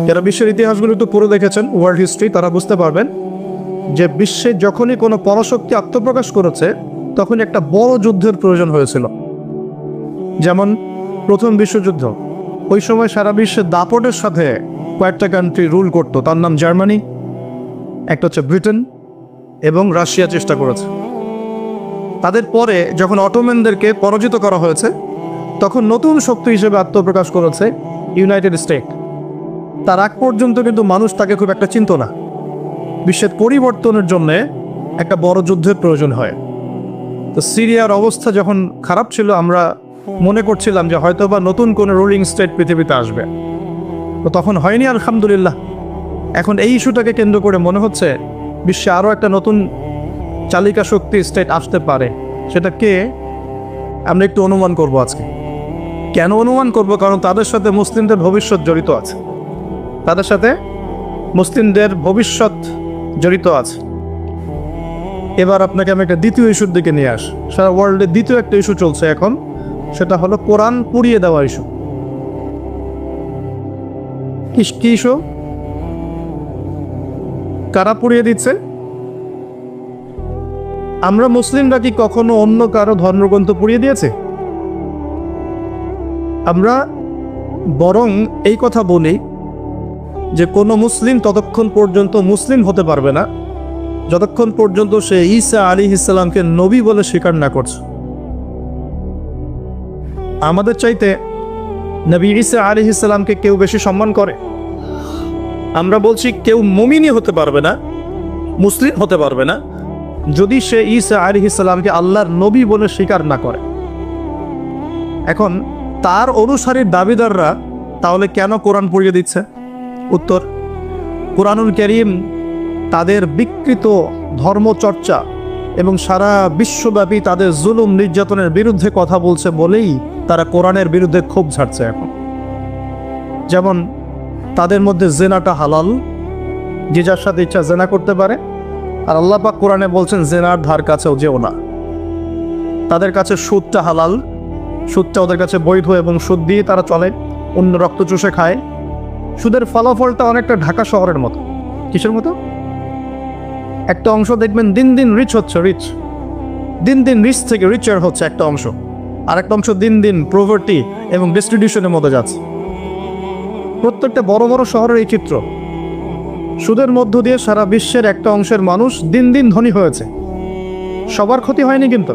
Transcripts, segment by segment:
যারা বিশ্বের ইতিহাসগুলো একটু পড়ে দেখেছেন, ওয়ার্ল্ড হিস্ট্রি, তারা বুঝতে পারবেন যে বিশ্বে যখনই কোনো পরাশক্তি আত্মপ্রকাশ করেছে তখন একটা বড় যুদ্ধের প্রয়োজন হয়েছিল। যেমন প্রথম বিশ্বযুদ্ধ, ওই সময় সারা বিশ্বে দাপটের সাথে কয়েকটা কান্ট্রি রুল করতো, তার নাম জার্মানি, একটা হচ্ছে ব্রিটেন এবং রাশিয়া চেষ্টা করেছে। তাদের পরে যখন অটোম্যানদেরকে পরাজিত করা হয়েছে তখন নতুন শক্তি হিসেবে আত্মপ্রকাশ করেছে ইউনাইটেড স্টেট। তার আগ পর্যন্ত কিন্তু মানুষ তাকে খুব একটা চিনত না। বিশ্বের পরিবর্তনের জন্যে একটা বড় যুদ্ধের প্রয়োজন হয়। তো সিরিয়ার অবস্থা যখন খারাপ ছিল, আমরা মনে করছিলাম যে হয়তো বা নতুন কোনো রুলিং স্টেট পৃথিবীতে আসবে, তো তখন হয়নি, আলহামদুলিল্লাহ। এখন এই ইস্যুটাকে কেন্দ্র করে মনে হচ্ছে বিশ্বে আরও একটা নতুন চালিকা শক্তি স্টেট আসতে পারে। সেটা কে, আমরা একটু অনুমান করব আজকে। কেন অনুমান করব? কারণ তাদের সাথে মুসলিমদের ভবিষ্যৎ জড়িত আছে, তাদের সাথে মুসলিমদের ভবিষ্যৎ জড়িত আছে। এবার আপনাকে আমি একটা দ্বিতীয় ইস্যুর দিকে নিয়ে আস। সারা ওয়ার্ল্ডে দ্বিতীয় একটা ইস্যু চলছে এখন, সেটা হলো কোরআন পুড়িয়ে দেওয়া ইস্যু। কি ইস্যু? কারা পুড়িয়ে দিচ্ছে? আমরা মুসলিমরা কি কখনো অন্য কারো ধর্মগ্রন্থ পুড়িয়ে দিয়েছে? আমরা বরং এই কথা বলি যে কোনো মুসলিম ততক্ষণ পর্যন্ত মুসলিম হতে পারবে না যতক্ষণ পর্যন্ত সে ঈসা আলাইহিস সালামকে নবী বলে স্বীকার না করছে। আমাদের চাইতে নবী ঈসা আলাইহিস সালামকে কেউ বেশি সম্মান করে? আমরা বলছি কেউ মুমিনই হতে পারবে না, মুসলিম হতে পারবে না যদি সে ঈসা আলাইহিস সালামকে আল্লাহর নবী বলে স্বীকার না করে। এখন তার অনুসারীর দাবিদাররা তাহলে কেন কোরআন পড়িয়ে দিচ্ছে? উত্তর, কোরআনুল কারীম তাদের বিকৃত ধর্মচর্চা এবং সারা বিশ্বব্যাপী তাদের জুলুম নির্যাতনের বিরুদ্ধে কথা বলছে বলেই তারা কোরআনের বিরুদ্ধে ক্ষোভ ঝাড়ছে এখন। যেমন তাদের মধ্যে জেনাটা হালাল, যে যার সাথে ইচ্ছা জেনা করতে পারে, আর আল্লাহ পাক কোরআনে বলছেন জেনার ধার কাছেও যেও না। তাদের কাছে সুদটা হালাল, সুদটা ওদের কাছে বৈধ এবং সুদ দিয়ে তারা চলে, অন্য রক্ত চুষে খায়। সুদের ফলাফলটা অনেকটা ঢাকা শহরের মতো। কিসের মতো? একটা অংশ দেখবেন দিন দিন রিচ হচ্ছে, দিন দিন রিচ থেকে রিচার হচ্ছে একটা অংশ, আর একটা অংশ দিন দিন প্রভার্টি এবং ডিস্ট্রিবিউশনের মধ্যে যাচ্ছে। প্রত্যেকটা বড় বড় শহরের এই চিত্র। সুদের মধ্য দিয়ে সারা বিশ্বের একটা অংশের মানুষ দিন দিন ধনী হয়েছে। সবার ক্ষতি হয়নি, কিন্তু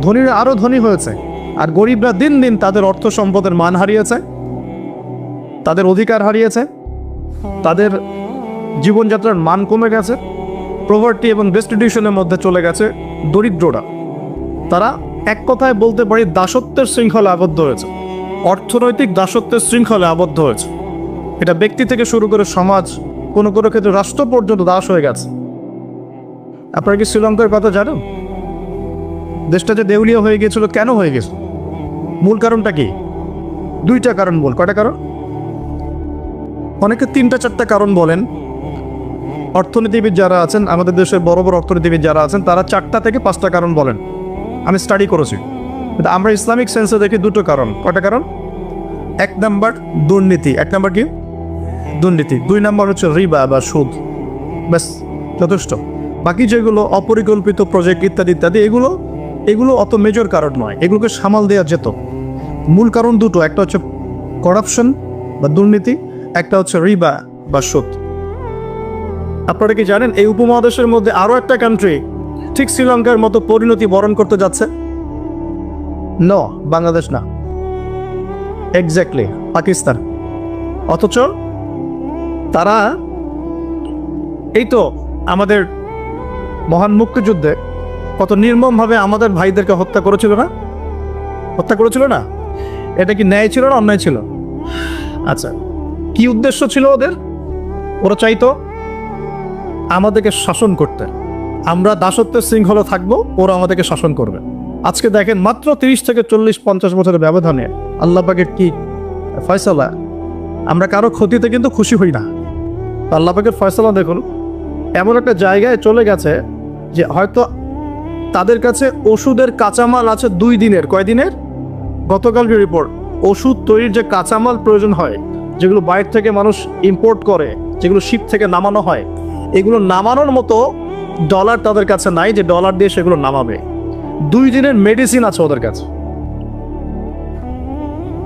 ধনীরা আরও ধনী হয়েছে, আর গরিবরা দিন দিন তাদের অর্থ সম্পদের মান হারিয়েছে, তাদের অধিকার হারিয়েছে, তাদের জীবনযাত্রার মান কমে গেছে, প্রভার্টি এবং ডিস্ট্রিবিউশনের মধ্যে চলে গেছে দরিদ্ররা। তারা এক কথায় বলতে পারি দাসত্বের শৃঙ্খলে আবদ্ধ হয়েছে, অর্থনৈতিক দাসত্বের শৃঙ্খলে আবদ্ধ হয়েছে। এটা ব্যক্তি থেকে শুরু করে সমাজ, কোনো কোনো ক্ষেত্রে রাষ্ট্র পর্যন্ত দাস হয়ে গেছে। আপনারা কি শ্রীলঙ্কার কথা জানেন? দেশটা যে দেউলিয়া হয়ে গিয়েছিল, কেন হয়ে গেছে? মূল কারণটা কি? দুইটা কারণ বল। কয়টা কারণ? অনেকে তিনটা চারটা কারণ বলেন। অর্থনীতিবিদ যারা আছেন, আমাদের দেশের বড় বড় অর্থনীতিবিদ যারা আছেন, তারা 4টা থেকে 5টা কারণ বলেন। আমি স্টাডি করেছি, কিন্তু আমরা ইসলামিক সেন্সে দেখি দুটো কারণ। কয়টা কারণ? 1 নাম্বার দুর্নীতি। 1 নাম্বার কি? দুর্নীতি। 2 নাম্বার হচ্ছে রিবা বা সুদ। ব্যাস, যথেষ্ট। বাকি যেগুলো অপরিকল্পিত প্রজেক্ট ইত্যাদি ইত্যাদি, এগুলো অত মেজর কারণ নয়, এগুলোকে সামাল দেওয়া যেত। মূল কারণ দুটো, একটা হচ্ছে করাপশন বা দুর্নীতি, একটা হচ্ছে রিবা বা সুদ। আপনারা কি জানেন এই উপমহাদেশের মধ্যে আরও একটা কান্ট্রি ঠিক শ্রীলঙ্কার মতো পরিণতি বরণ করতে যাচ্ছে? নো, বাংলাদেশ না, এক্স্যাক্টলি পাকিস্তান। অথচ তারা এই তো আমাদের মহান মুক্তিযুদ্ধে কত নির্মমভাবে আমাদের ভাইদেরকে হত্যা করেছিল না? এটা কি ন্যায় ছিল না অন্যায় ছিল? আচ্ছা, কি উদ্দেশ্য ছিল ওদের? ওরা চাইতো আমাদেরকে শাসন করতে, আমরা দাসত্বের শৃঙ্খলা থাকবো, ওরা আমাদেরকে শাসন করবে। আজকে দেখেন মাত্র 30 থেকে 40-50 বছরের ব্যবধানে আল্লাহ পাকের কি ফয়সালা। আমরা কারো ক্ষতিতে কিন্তু খুশি হই না। আল্লাহ পাকের ফয়সালা দেখুন, এমন একটা জায়গায় চলে গেছে যে হয়তো তাদের কাছে ওষুধের কাঁচামাল আছে 2 দিনের। কয় দিনের? গতকালকে রিপোর্ট, ওষুধ তৈরির যে কাঁচামাল প্রয়োজন হয় যেগুলো বাইরে থেকে মানুষ ইম্পোর্ট করে, যেগুলো শিপ থেকে নামানো হয়, এগুলো নামানোর মতো ডলার তাদের কাছে নাই যে ডলার দিয়ে সেগুলো নামাবে। 2 দিনের মেডিসিন আছে ওদের কাছে।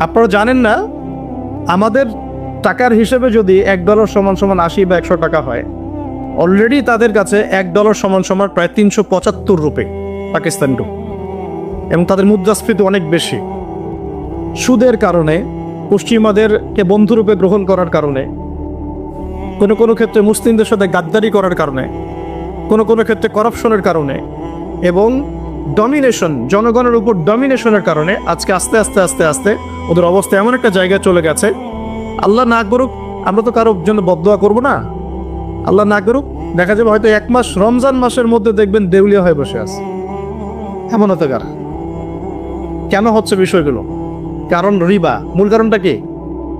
আপনারা জানেন না, আমাদের টাকার হিসেবে যদি $1 সমান সমান 80 বা 100 টাকা হয়, অলরেডি তাদের কাছে $1 সমান সমান প্রায় 375 রুপি পাকিস্তানি রুপি, এবং তাদের মুদ্রাস্ফীতি অনেক বেশি। সুদের কারণে, পশ্চিমাদেরকে বন্ধুরূপে গ্রহণ করার কারণে, কোনো কোনো ক্ষেত্রে মুসলিমদের সাথে গাদ্দারি করার কারণে, কোনো কোনো ক্ষেত্রে করাপশনের কারণে এবং ডমিনেশন, জনগণের উপর ডমিনেশনের কারণে আজকে আস্তে আস্তে আস্তে আস্তে ওদের অবস্থা এমন একটা জায়গায় চলে গেছে। আল্লাহ না করুক, আমরা তো কারোর জন্য বদদোয়া করবো না, আল্লাহ না করুক, দেখা যাবে হয়তো 1 মাস রমজান মাসের মধ্যে দেখবেন দেউলিয়া হয়ে বসে আছে। এমন হতে পারে। কেন হচ্ছে বিষয়গুলো? কারণ রিবা। মূল কারণটা কি?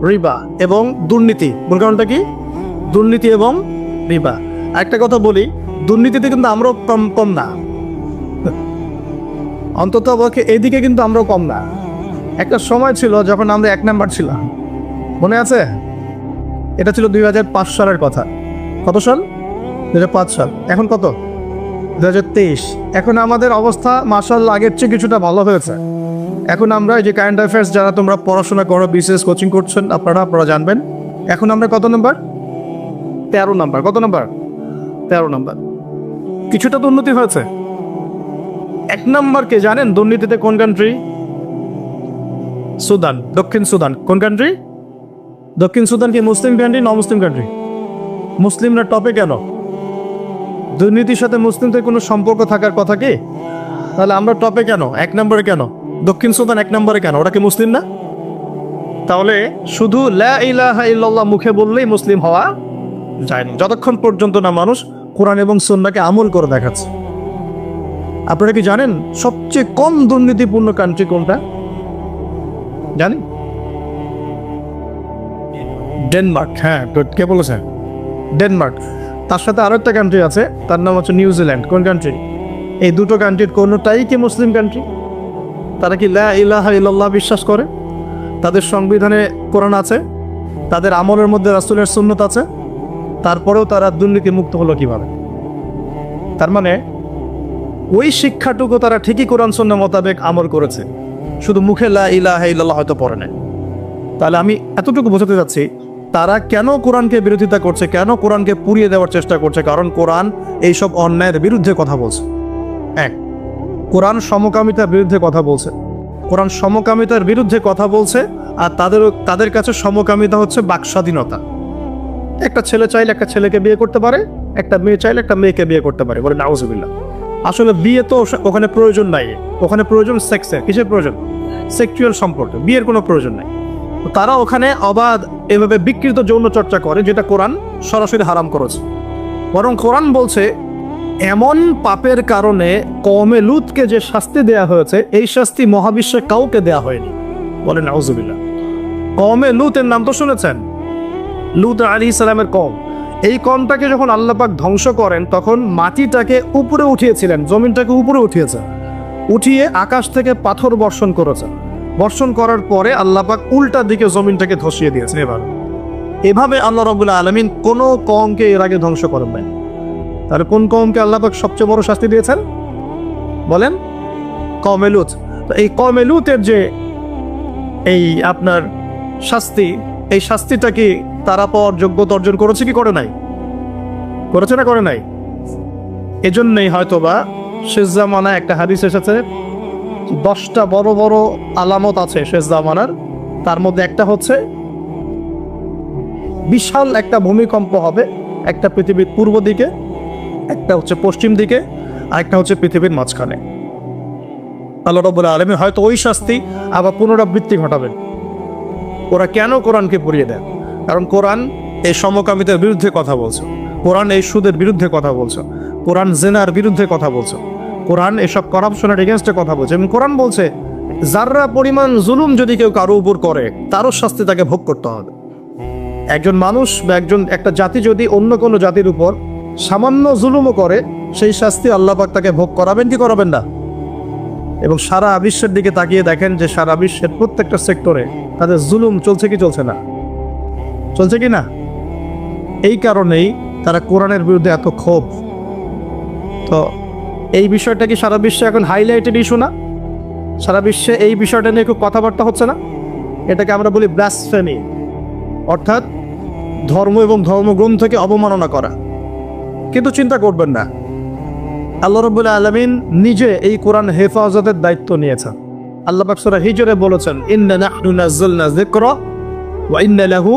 রিবা এবং দুর্নীতি। মূল কারণটা কি? দুর্নীতি এবং রিবা। একটা কথা বলি, দুর্নীতিতে কিন্তু আমরাও কম না, অন্তত এইদিকে কিন্তু আমরাও কম না। একটা সময় ছিল যখন আমরা 1 নাম্বার ছিলাম, মনে আছে? এটা ছিল 2005 সালের কথা। কত সাল? 2005 সাল। এখন কত? 2023। এখন আমাদের অবস্থা মাশাআল্লাহ আগের চেয়ে কিছুটা ভালো হয়েছে। এখন আমরা এই যে কারেন্ট অ্যাফেয়ার্স, যারা তোমরা পড়াশোনা করো, বিসিএস কোচিং করছেন, আপনারা জানবেন এখন আমরা কত নাম্বার? 13 নাম্বার। কত নাম্বার? 13 নাম্বার। কিছুটা তো উন্নতি হয়েছে। 1 নাম্বারকে জানেন দুর্নীতিতে কোন কান্ট্রি? সুদান, দক্ষিণ সুদান। কোন কান্ট্রি? দক্ষিণ সুদান কি মুসলিম কান্ট্রি না অমুসলিম কান্ট্রি? মুসলিমরা টপে কেন? দুর্নীতির সাথে মুসলিমদের কোনো সম্পর্ক থাকার কথা কি? তাহলে আমরা টপে কেন? 1 নম্বরে কেন? দক্ষিণ সুদান 1 নম্বরে কেন? ওরা কি মুসলিম না? তাহলে শুধু লা ইলাহা ইল্লাল্লাহ মুখে বললেই মুসলিম হওয়া যায় না, যতক্ষণ পর্যন্ত না মানুষ কোরআন এবং সুন্নাহকে আমল করে দেখাচ্ছে। আপনারা কি জানেন সবচেয়ে কম দুর্নীতিপূর্ণ কান্ট্রি কোনটা? জানি? ডেনমার্ক। হ্যাঁ, কে বলেছে? ডেনমার্ক। তার সাথে আরো একটা কান্ট্রি আছে, তার নাম হচ্ছে নিউজিল্যান্ড। কোন কান্ট্রি? এই দুটো কান্ট্রির কোনোটাই কি মুসলিম কান্ট্রি? তারা কি লা ইলাহা ইল্লাল্লাহ বিশ্বাস করে? তাদের সংবিধানে কোরআন আছে, তাদের আমলের মধ্যে রাসূলের সুন্নাত আছে, তারপরেও তারা দুর্নীতি মুক্ত হলো কিভাবে? তার মানে ওই শিক্ষাটুকু তারা ঠিকই কোরআন সুন্নাহ মোতাবেক আমল করেছে, শুধু মুখে লা ইলাহা ইল্লাল্লাহ হয়তো পড়ে নাই। তাহলে আমি এতটুকু বোঝাতে যাচ্ছি, তারা কেন কোরআনকে বিরোধিতা করছে, কেন কোরআনকে পুড়িয়ে দেওয়ার চেষ্টা করছে? কারণ কোরআন এইসব অন্যায়ের বিরুদ্ধে কথা বলছে। কোরআন সমকামিতার বিরুদ্ধে কথা বলছে। কোরআন সমকামিতার বিরুদ্ধে কথা বলছে, আর তাদের কাছে সমকামিতা হচ্ছে বাকস্বাধীনতা। একটা ছেলে চাইলে একটা ছেলেকে বিয়ে করতে পারে, একটা মেয়ে চাইলে একটা মেয়েকে বিয়ে করতে পারে। বলে নাউজুবিল্লাহ। আসলে বিয়ে তো ওখানে প্রয়োজন নাই, ওখানে প্রয়োজন সেক্সের। কিসের প্রয়োজন? সেক্সুয়াল সম্পর্ক। বিয়ের কোনো প্রয়োজন নাই। তারা ওখানে অবাধ এভাবে বিকৃত যৌন চর্চা করে, যেটা কোরআন সরাসরি হারাম করেছে। বরং কোরআন বলছে এমন পাপের কারণে কওমে লুতকে যে শাস্তি দেয়া হয়েছে, এই শাস্তি মহাবিশ্বে কাউকে দেয়া হয়নি। বলেন নাউজুবিল্লাহ। কওমে লুতের নাম তো শুনেছেন? লুত আলাইহিস সালামের কওম। এই কওমটাকে যখন আল্লাহ পাক ধ্বংস করেন, তখন মাটিটাকে উপরে উঠিয়েছিলেন, জমিনটাকে উপরে উঠিয়েছে, উঠিয়ে আকাশ থেকে পাথর বর্ষণ করেছেন। বর্ষণ করার পরে আল্লাহ পাক উল্টা দিকে জমিনটাকে ধসিয়ে দিয়েছেন। এভাবে আল্লাহ রাব্বুল আলামিন কোনো কওমকে এর আগে ধ্বংস করেন নাই। তাহলে কোন কওমকে আল্লাহ পাক সবচেয়ে বড় শাস্তি দিয়েছেন? বলেন? কওমে লূত। তো এই কওমে লূতের যে এই আপনার শাস্তি, এই শাস্তিটা কি তারা পাওয়ার যোগ্যতা অর্জন করেছে কি করে নাই? করেছে না করে নাই? এজন্যই হয়তোবা শেষ জামানায় একটা হাদিস এসেছে, 10টা বড় বড় আলামত আছে শেষ জামানার। তার মধ্যে একটা হচ্ছে বিশাল একটা ভূমিকম্প হবে, একটা পৃথিবীর পূর্ব দিকে, একটা হচ্ছে পশ্চিম দিকে, আর একটা হচ্ছে পৃথিবীর মাঝখানে। আল্লাহ রাব্বুল আলামিন হয়তো ওই শাস্তি আবার পুনরাবৃত্তি ঘটাবেন। ওরা কেন কোরআনকে পুড়িয়ে দেয়? কারণ কোরআন এই সমকামিতার বিরুদ্ধে কথা বলছে, কোরআন এই সুদের বিরুদ্ধে কথা বলছে, কোরআন জিনার বিরুদ্ধে কথা বলছে, কোরআন এসব করাপশনের এগেনস্টে কথা বলছে। এবং কোরআন বলছে যাররা পরিমাণ জুলুম যদি কেউ কারো উপর করে, তারও শাস্তি তাকে ভোগ করতে হবে। একজন মানুষ বা একটা জাতি যদি অন্য কোনো জাতির উপর সামান্য জুলুমও করে, সেই শাস্তি আল্লাহ পাক তাকে ভোগ করাবেন কি করাবেন না? এবং সারা বিশ্বের দিকে তাকিয়ে দেখেন যে সারা বিশ্বের প্রত্যেকটা সেক্টরে তাদের জুলুম চলছে কি চলছে না? চলছে কি না? এই কারণেই তারা কোরআনের বিরুদ্ধে এত ক্ষোভ। তো এই বিষয়টা কি সারা বিশ্বে এখন হাইলাইটেড ইস্যু না? সারা বিশ্বে এই বিষয়টা নিয়ে খুব কথাবার্তা হচ্ছে না? এটাকে আমরা বলি ব্লাসফেমি, অর্থাৎ ধর্ম এবং ধর্মগ্রন্থকে অবমাননা করা। কিন্তু চিন্তা করবেন না, আল্লাহ রাব্বুল আলামিন নিজে এই কোরআন হেফাজতের দায়িত্ব নিয়েছেন। আল্লাহ পাক সূরা হিজরে বলেছেন, ইন্না নাহনু নাযালনা যিকরা ওয়া ইন্না লাহু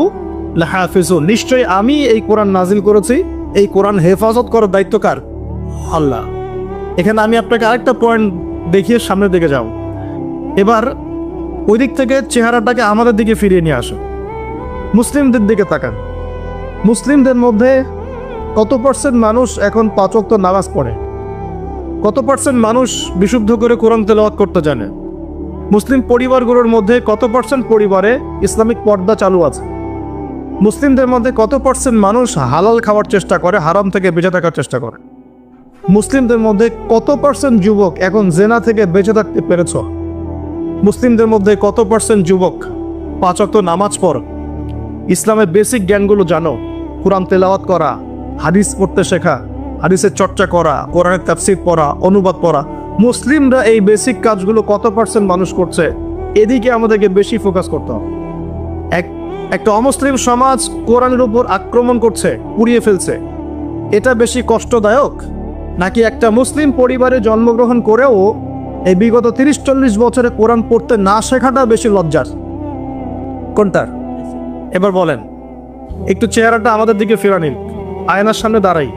লাহাফিজুন। নিশ্চয়ই আমি এই কোরআন নাজিল করেছি, এই কোরআন হেফাজত করার দায়িত্ব কার? আল্লাহ। এখানে আমি আপনাকে আরেকটা পয়েন্ট দেখিয়ে সামনের দিকে যাব। এবার ওই দিক থেকে চেহারাটাকে আমাদের দিকে ফিরিয়ে নিয়ে আসো। মুসলিমদের দিকে তাকান। মুসলিমদের মধ্যে কত পার্সেন্ট মানুষ এখন 5 ওয়াক্ত নামাজ পড়ে? কত পার্সেন্ট মানুষ বিশুদ্ধ করে কোরআন তেলাওয়াত করতে জানে? মুসলিম পরিবারগুলোর মধ্যে কত পার্সেন্ট পরিবারে ইসলামিক পর্দা চালু আছে? মুসলিমদের মধ্যে কত পার্সেন্ট মানুষ হালাল খাওয়ার চেষ্টা করে, হারাম থেকে বেঁচে থাকার চেষ্টা করে? মুসলিমদের মধ্যে কত পার্সেন্ট যুবক এখন জেনা থেকে বেঁচে থাকতে পেরেছ? মুসলিমদের মধ্যে কত পার্সেন্ট যুবক 5 ওয়াক্ত নামাজ পড়, ইসলামের বেসিক জ্ঞানগুলো জানো, কোরআন তেলাওয়াত করা, হাদিস পড়তে শেখা, হাদিসের চর্চা করা, কোরআনের তাফসীর পড়া, অনুবাদ পড়া? মুসলিমরা এই বেসিক কাজগুলো কত পার্সেন্ট মানুষ করছে? এদিকে আমাদেরকে বেশি ফোকাস করতে হবে। একটা অমুসলিম সমাজ কোরআনের উপর আক্রমণ করছে, পুড়িয়ে ফেলছে, এটা বেশি কষ্টদায়ক নাকি একটা মুসলিম পরিবারে জন্মগ্রহণ করেও এই বিগত 30-40 বছরে কোরআন পড়তে না শেখাটা বেশি লজ্জার? কোনটার? এবার বলেন, একটু চেহারাটা আমাদের দিকে ফেরা নিন, আয়নার সামনে দাঁড়াই।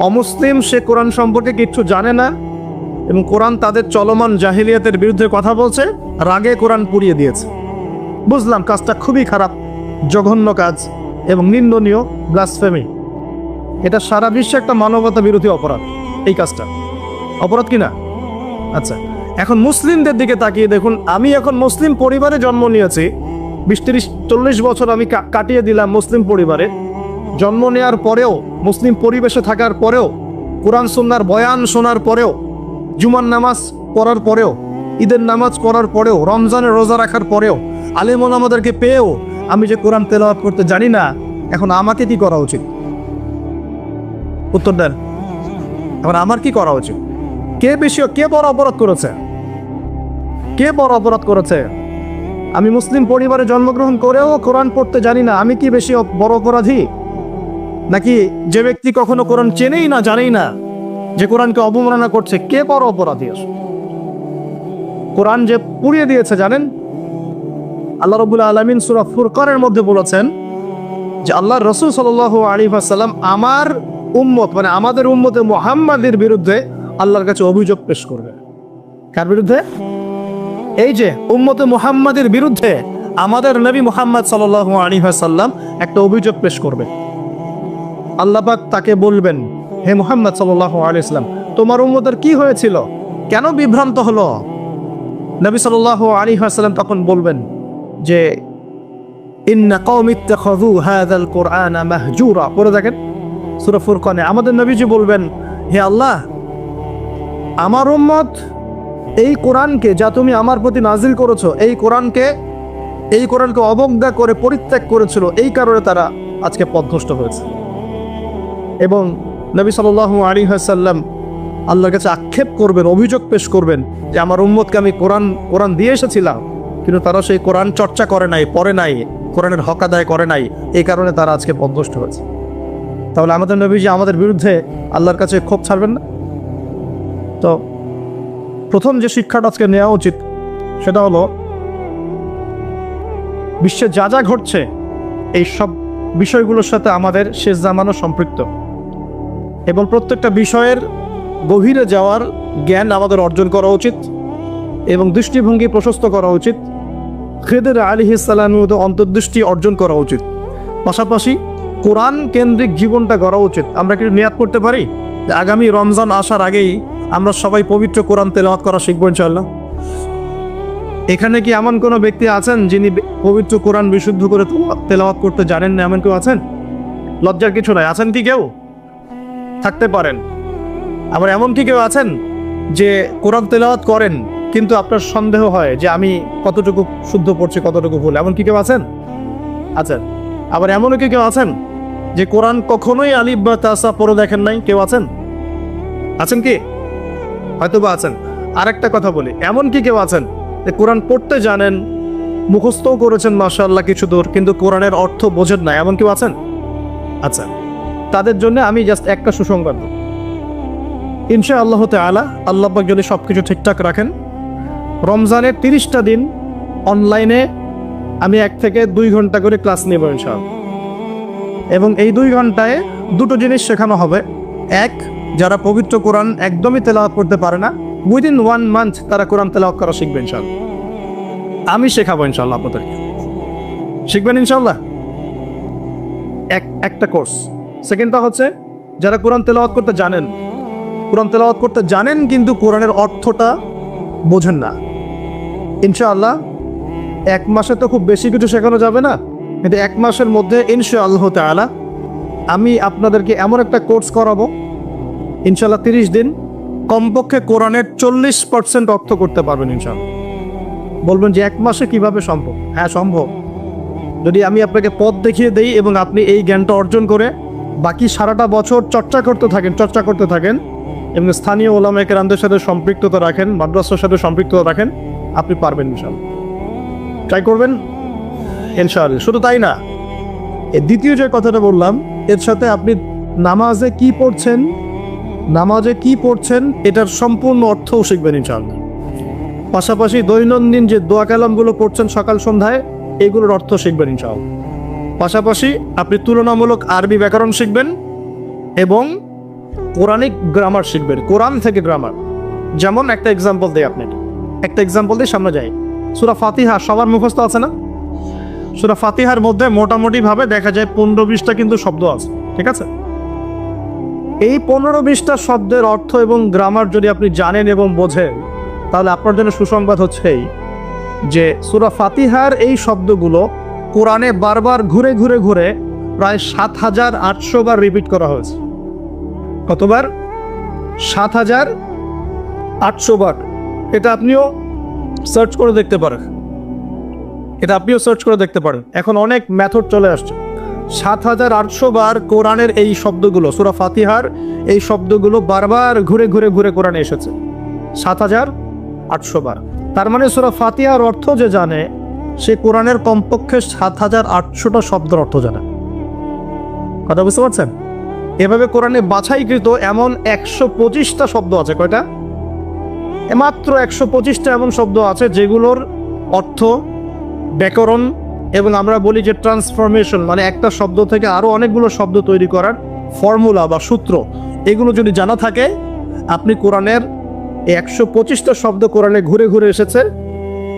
অমুসলিম, সে কোরআন সম্পর্কে কিচ্ছু জানে না এবং কোরআন তাদের চলমান জাহিলিয়াতের বিরুদ্ধে কথা বলছে, রাগে কোরআন পুড়িয়ে দিয়েছে। বুঝলাম কাজটা খুবই খারাপ, জঘন্য কাজ এবং নিন্দনীয়, ব্লাসফেমি। এটা সারা বিশ্বে একটা মানবতা বিরোধী অপরাধ। এই কাজটা অপরাধ কিনা? আচ্ছা, এখন মুসলিমদের দিকে তাকিয়ে দেখুন। আমি এখন মুসলিম পরিবারে জন্ম নিয়েছি, 20-30-40 বছর আমি কাটিয়ে দিলাম মুসলিম পরিবারে। জন্ম নেওয়ার পরেও, মুসলিম পরিবেশে থাকার পরেও, কোরআন সুন্নাহর বয়ান শোনার পরেও, জুমার নামাজ পড়ার পরেও, ঈদের নামাজ পড়ার পরেও, রমজানের রোজা রাখার পরেও, আলেম ওলামাদেরকে পেয়েও আমি যে কোরআন তেলাওয়াত করতে জানি না, এখন আমাকে কি করা উচিত? উত্তর দেন। এখন আমার কি করা উচিত? কে বড় অপরাধ করেছে? কে বড় অপরাধ করেছে? আমি মুসলিম পরিবারে জন্মগ্রহণ করেও কোরআন পড়তে জানি না, আমি কি বেশি বড় অপরাধী? নাকি যে ব্যক্তি কখনো কোরআন চেনেই না, জানেই না, যে কোরআনকে অবমাননা করছে, কে বড় অপরাধী? কোরআন যে পুড়িয়ে দিয়েছে জানেন? আল্লাহ রাব্বুল আলামিন সূরা ফুরকানের মধ্যে বলেছেন যে আল্লাহর রাসূল সাল্লাল্লাহু আলাইহি ওয়াসাল্লাম আমার উম্মত, মানে আমাদের উম্মতে মুহাম্মাদের বিরুদ্ধে আল্লাহর কাছে অভিযোগ পেশ করবে। কার বিরুদ্ধে? এই যে উম্মতে মুহাম্মাদের বিরুদ্ধে আমাদের নবী মুহাম্মদ সাল্লাল্লাহু আলাইহি ওয়াসাল্লাম একটা অভিযোগ পেশ করবে। আল্লাহ পাক তাকে বলবেন, হে মুহাম্মদ সাল্লাল্লাহু আলাইহি ওয়াসাল্লাম, তোমার উম্মতের কি হয়েছিল, কেন বিভ্রান্ত হলো? নবী সাল্লাল্লাহু আলাইহি ওয়াসাল্লাম তখন বলবেন যে ইন্না কওমি ইত্তাখাযু হাযাল কুরআনা মাহজুরা। পড়ে দেখেন সূরা ফুরকানে আমাদের নবীজি বলবেন, হে আল্লাহ, আমার উম্মত এই কোরআনকে, যা তুমি আমার প্রতি নাজিল করেছো, এই কোরআনকে অবজ্ঞা করে পরিত্যাগ করেছিল, এই কারণে তারা আজকে পথভ্রষ্ট হয়েছে। এবং নবী সাল্লাল্লাহু আলাইহি ওয়াসাল্লাম আল্লাহর কাছে আক্ষেপ করবেন, অভিযোগ পেশ করবেন যে আমার উম্মতকে আমি কোরআন দিয়ে এসেছিলাম, কিন্তু তারা সেই কোরআন চর্চা করে নাই, পড়ে নাই, কোরআনের হক আদায় করে নাই, এই কারণে তারা আজকে পথভ্রষ্ট হয়েছে। তাহলে আমাদের নবীজি আমাদের বিরুদ্ধে আল্লাহর কাছে ক্ষোভ ছাড়বেন না? তো প্রথম যে শিক্ষাটা আজকে নেওয়া উচিত সেটা হলো, বিশ্বে যা যা ঘটছে এই সব বিষয়গুলোর সাথে আমাদের শেষ জামানো সম্পৃক্ত, এবং প্রত্যেকটা বিষয়ের গভীরে যাওয়ার জ্ঞান আমাদের অর্জন করা উচিত এবং দৃষ্টিভঙ্গি প্রশস্ত করা উচিত। খিদর আলাইহিস সালামের অন্তর্দৃষ্টি অর্জন করা উচিত। পাশাপাশি কোরআন কেন্দ্রিক জীবনটা গড়া উচিত। আমরা কি নিয়াত করতে পারি যে আগামী রমজান আসার আগেই আমরা সবাই পবিত্র কোরআন তেলাওয়াত করা শিখবো ইনশাআল্লাহ? এখানে কি এমন কোনো ব্যক্তি আছেন যিনি পবিত্র কোরআন বিশুদ্ধ করে তেলাওয়াত করতে জানেন না? এমন কেউ আছেন? লজ্জার কিছু নাই। আছেন কি কেউ? থাকতে পারেন। আবার এমন কি কেউ আছেন যে কোরআন তেলাওয়াত করেন কিন্তু আপনার সন্দেহ হয় যে আমি কতটুকু শুদ্ধ পড়ছি, কতটুকু ভুল? এমন কি কেউ আছেন? আচ্ছা, আবার এমনও কি কেউ আছেন যে কোরআন কখনোই আলিফ বা তাসা পড়ে দেখেন নাই? কেউ আছেন? আছেন কি? হয়তো বা আছেন। আরেকটা কথা বলি, এমন কি কেউ আছেন যে কোরআন পড়তে জানেন, মুখস্থও করেছেন মাশাআল্লাহ কিছু দূর, কিন্তু কোরআনের অর্থ বোঝেন না, এমন কেউ আছেন? আচ্ছা, তাদের জন্য আমি জাস্ট একটা সুসংবাদ দেব। ইনশাআল্লাহ তাআলা আল্লাহ পাক যদি সবকিছু ঠিকঠাক রাখেন, রমজানের 30টা দিন অনলাইনে আমি 1 থেকে 2 ঘন্টা করে ক্লাস নেব ইনশাআল্লাহ। এবং এই 2 ঘন্টায় দুটো জিনিস শেখানো হবে। এক, যারা পবিত্র কোরআন একদমই তেলাওয়াত করতে পারে না, উইদিন 1 মান্থ তারা কোরআন তেলাওয়াত করা শিখবে ইনশাআল্লাহ। আমি শেখাবো ইনশাআল্লাহ আপনাদেরকে। শিখবেন ইনশাআল্লাহ? একটা কোর্স। সেকেন্ডটা হচ্ছে যারা কোরআন তেলাওয়াত করতে জানেন, কোরআন তেলাওয়াত করতে জানেন কিন্তু কোরআনের অর্থটা বোঝেন না, ইনশাআল্লাহ 1 মাসে তো খুব বেশি কিছু শেখানো যাবে না, কিন্তু 1 মাসের মধ্যে ইনশাআল্লাহ তাআলা আমি আপনাদেরকে এমন একটা কোর্স করাবো ইনশাআল্লাহ 30 দিন কমপক্ষে কোরআনের 40% অর্থ করতে পারবেন ইনশাআল্লাহ। বলবেন যে 1 মাসে কিভাবে সম্ভব? হ্যাঁ সম্ভব, যদি আমি আপনাকে পথ দেখিয়ে দেই এবং আপনি এই জ্ঞানটা অর্জন করে বাকি সারাটা বছর চর্চা করতে থাকেন এবং স্থানীয় ওলামা কেরামদের সাথে সম্পৃক্ততা রাখেন, মাদ্রাসার সাথে সম্পৃক্ততা রাখেন, আপনি পারবেন ইনশাআল্লাহ। ট্রাই করবেন ইনশাআল্লাহ। শুধু তাই না, এই দ্বিতীয় যে কথাটা বললাম, এর সাথে আপনি নামাজে কি পড়ছেন এটার সম্পূর্ণ অর্থও শিখবেন ইনশাআল্লাহ। পাশাপাশি দৈনন্দিন যে দোয়া কালামগুলো পড়ছেন সকাল সন্ধ্যায়, এগুলোর অর্থ শিখবেন ইনশাআল্লাহ। পাশাপাশি আপনি তুলনামূলক আরবি ব্যাকরণ শিখবেন এবং কোরআনিক গ্রামার শিখবেন, কোরআন থেকে গ্রামার। যেমন একটা এক্সাম্পল দিই আপনাকে, সামনে যাই। সূরা ফাতিহা সবার মুখস্থ আছে না? সূরা ফাতিহার মধ্যে মোটামুটি ভাবে দেখা যায় 15-20টা কিন্তু শব্দ আছে, ঠিক আছে? এই 15-20টা শব্দের অর্থ এবং গ্রামার যদি আপনি জানেন এবং বোঝেন, তাহলে আপনার জন্য সুসংবাদ হচ্ছে এই যে সূরা ফাতিহার এই শব্দগুলো কোরআনে বারবার ঘুরে প্রায় 7800 বার রিপিট করা হয়েছে। কতবার? 7800 বার। এটা আপনিও সার্চ করে দেখতে পারেন। এখন অনেক মেথড চলে আসছে। 7800 বার কোরআনের এই শব্দগুলো, সূরা ফাতিহার এই শব্দগুলো বারবার ঘুরে কোরআনে এসেছে 7800 বার। তার মানে সূরা ফাতিহার অর্থ যে জানে, সে কোরআনের কমপক্ষে 7800টা শব্দের অর্থ জানে। কথা বুঝতে পারছেন? এভাবে কোরআনে বাছাইকৃত এমন 125টা শব্দ আছে। কয়টা? মাত্র 125টা এমন শব্দ আছে যেগুলোর অর্থ, ব্যাকরণ এবং আমরা বলি যে ট্রান্সফরমেশন, মানে একটা শব্দ থেকে আরো অনেকগুলো শব্দ তৈরি করার ফর্মুলা বা সূত্র, এগুলো যদি জানা থাকে, আপনি কোরআনের 125টা শব্দ কোরআনে ঘুরে এসেছে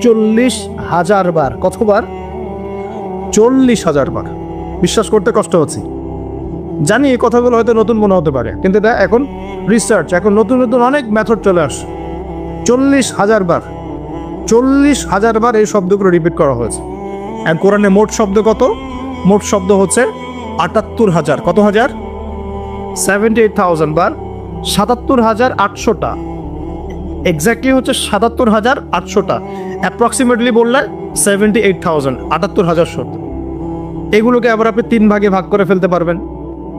40,000 বার। কতবার? 40,000 বার। বিশ্বাস করতে কষ্ট হচ্ছে, জানি এই কথাগুলো হয়তো নতুন মনে হতে পারে, কিন্তু এটা এখন রিসার্চ, এখন নতুন অনেক মেথড চলে আসে। 40,000 বার, 40,000 বার এই শব্দগুলো রিপিট করা হয়েছে। আর কোরআনে মোট শব্দ কত? মোট শব্দ হচ্ছে 78,000। কত হাজার? 78,000 বার। 77,800টা, এক্স্যাক্টলি হচ্ছে 77,800টা। অ্যাপ্রক্সিমেটলি বললে 78,000, 78,000 শব্দ। এগুলোকে আবার আপনি 3 ভাগে ভাগ করে ফেলতে পারবেন।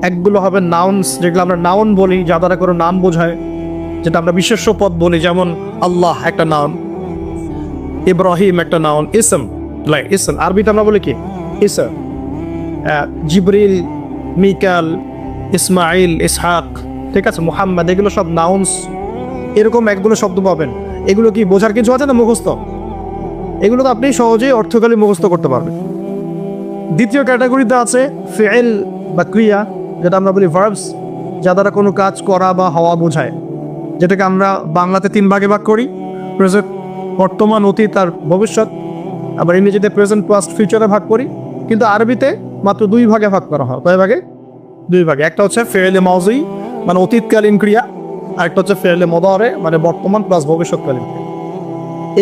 একগুলো হবে নাউন্স, যেগুলো আমরা নাউন বলি, যা দ্বারা কোনো নাম বোঝায়, যেটা আমরা বিশেষ্য পদ বলি, যেমন আল্লাহ একটা নাউন, ইব্রাহিম একটা নাউন, ইসম আরবিতে আমরা বলি কি? ইসম। জিবরিল, মিকাল, ইসমাইল, ইসহাক, ঠিক আছে, মুহাম্মদ, এগুলো সব নাউন্স। এরকম একগুলো শব্দ পাবেন। এগুলো কি বোঝার কিছু আছে না মুখস্থ? এগুলো তো আপনি সহজেই অর্থকালী মুখস্থ করতে পারবেন। দ্বিতীয় ক্যাটাগরিতে আছে ফেল বা ক্রিয়া, যেটা আমরা বলি ভার্বস, যা দ্বারা কোনো কাজ করা বা হওয়া বোঝায়, যেটাকে আমরা বাংলাতে 3 ভাগে ভাগ করি: প্রেজেন্ট, বর্তমান, অতীত আর ভবিষ্যৎ। আবার ইংরেজিতে প্রেজেন্ট, পাস্ট, ফিউচারে ভাগ করি, কিন্তু আরবিতে মাত্র 2 ভাগে ভাগ করা হয়। কয় ভাগে? 2 ভাগে। একটা হচ্ছে ফেলে মাউজি, মানে অতীতকালীন ক্রিয়া, আর একটা হচ্ছে ফেলে মুদারে, মানে বর্তমান প্লাস ভবিষ্যৎকালীন ক্রিয়া।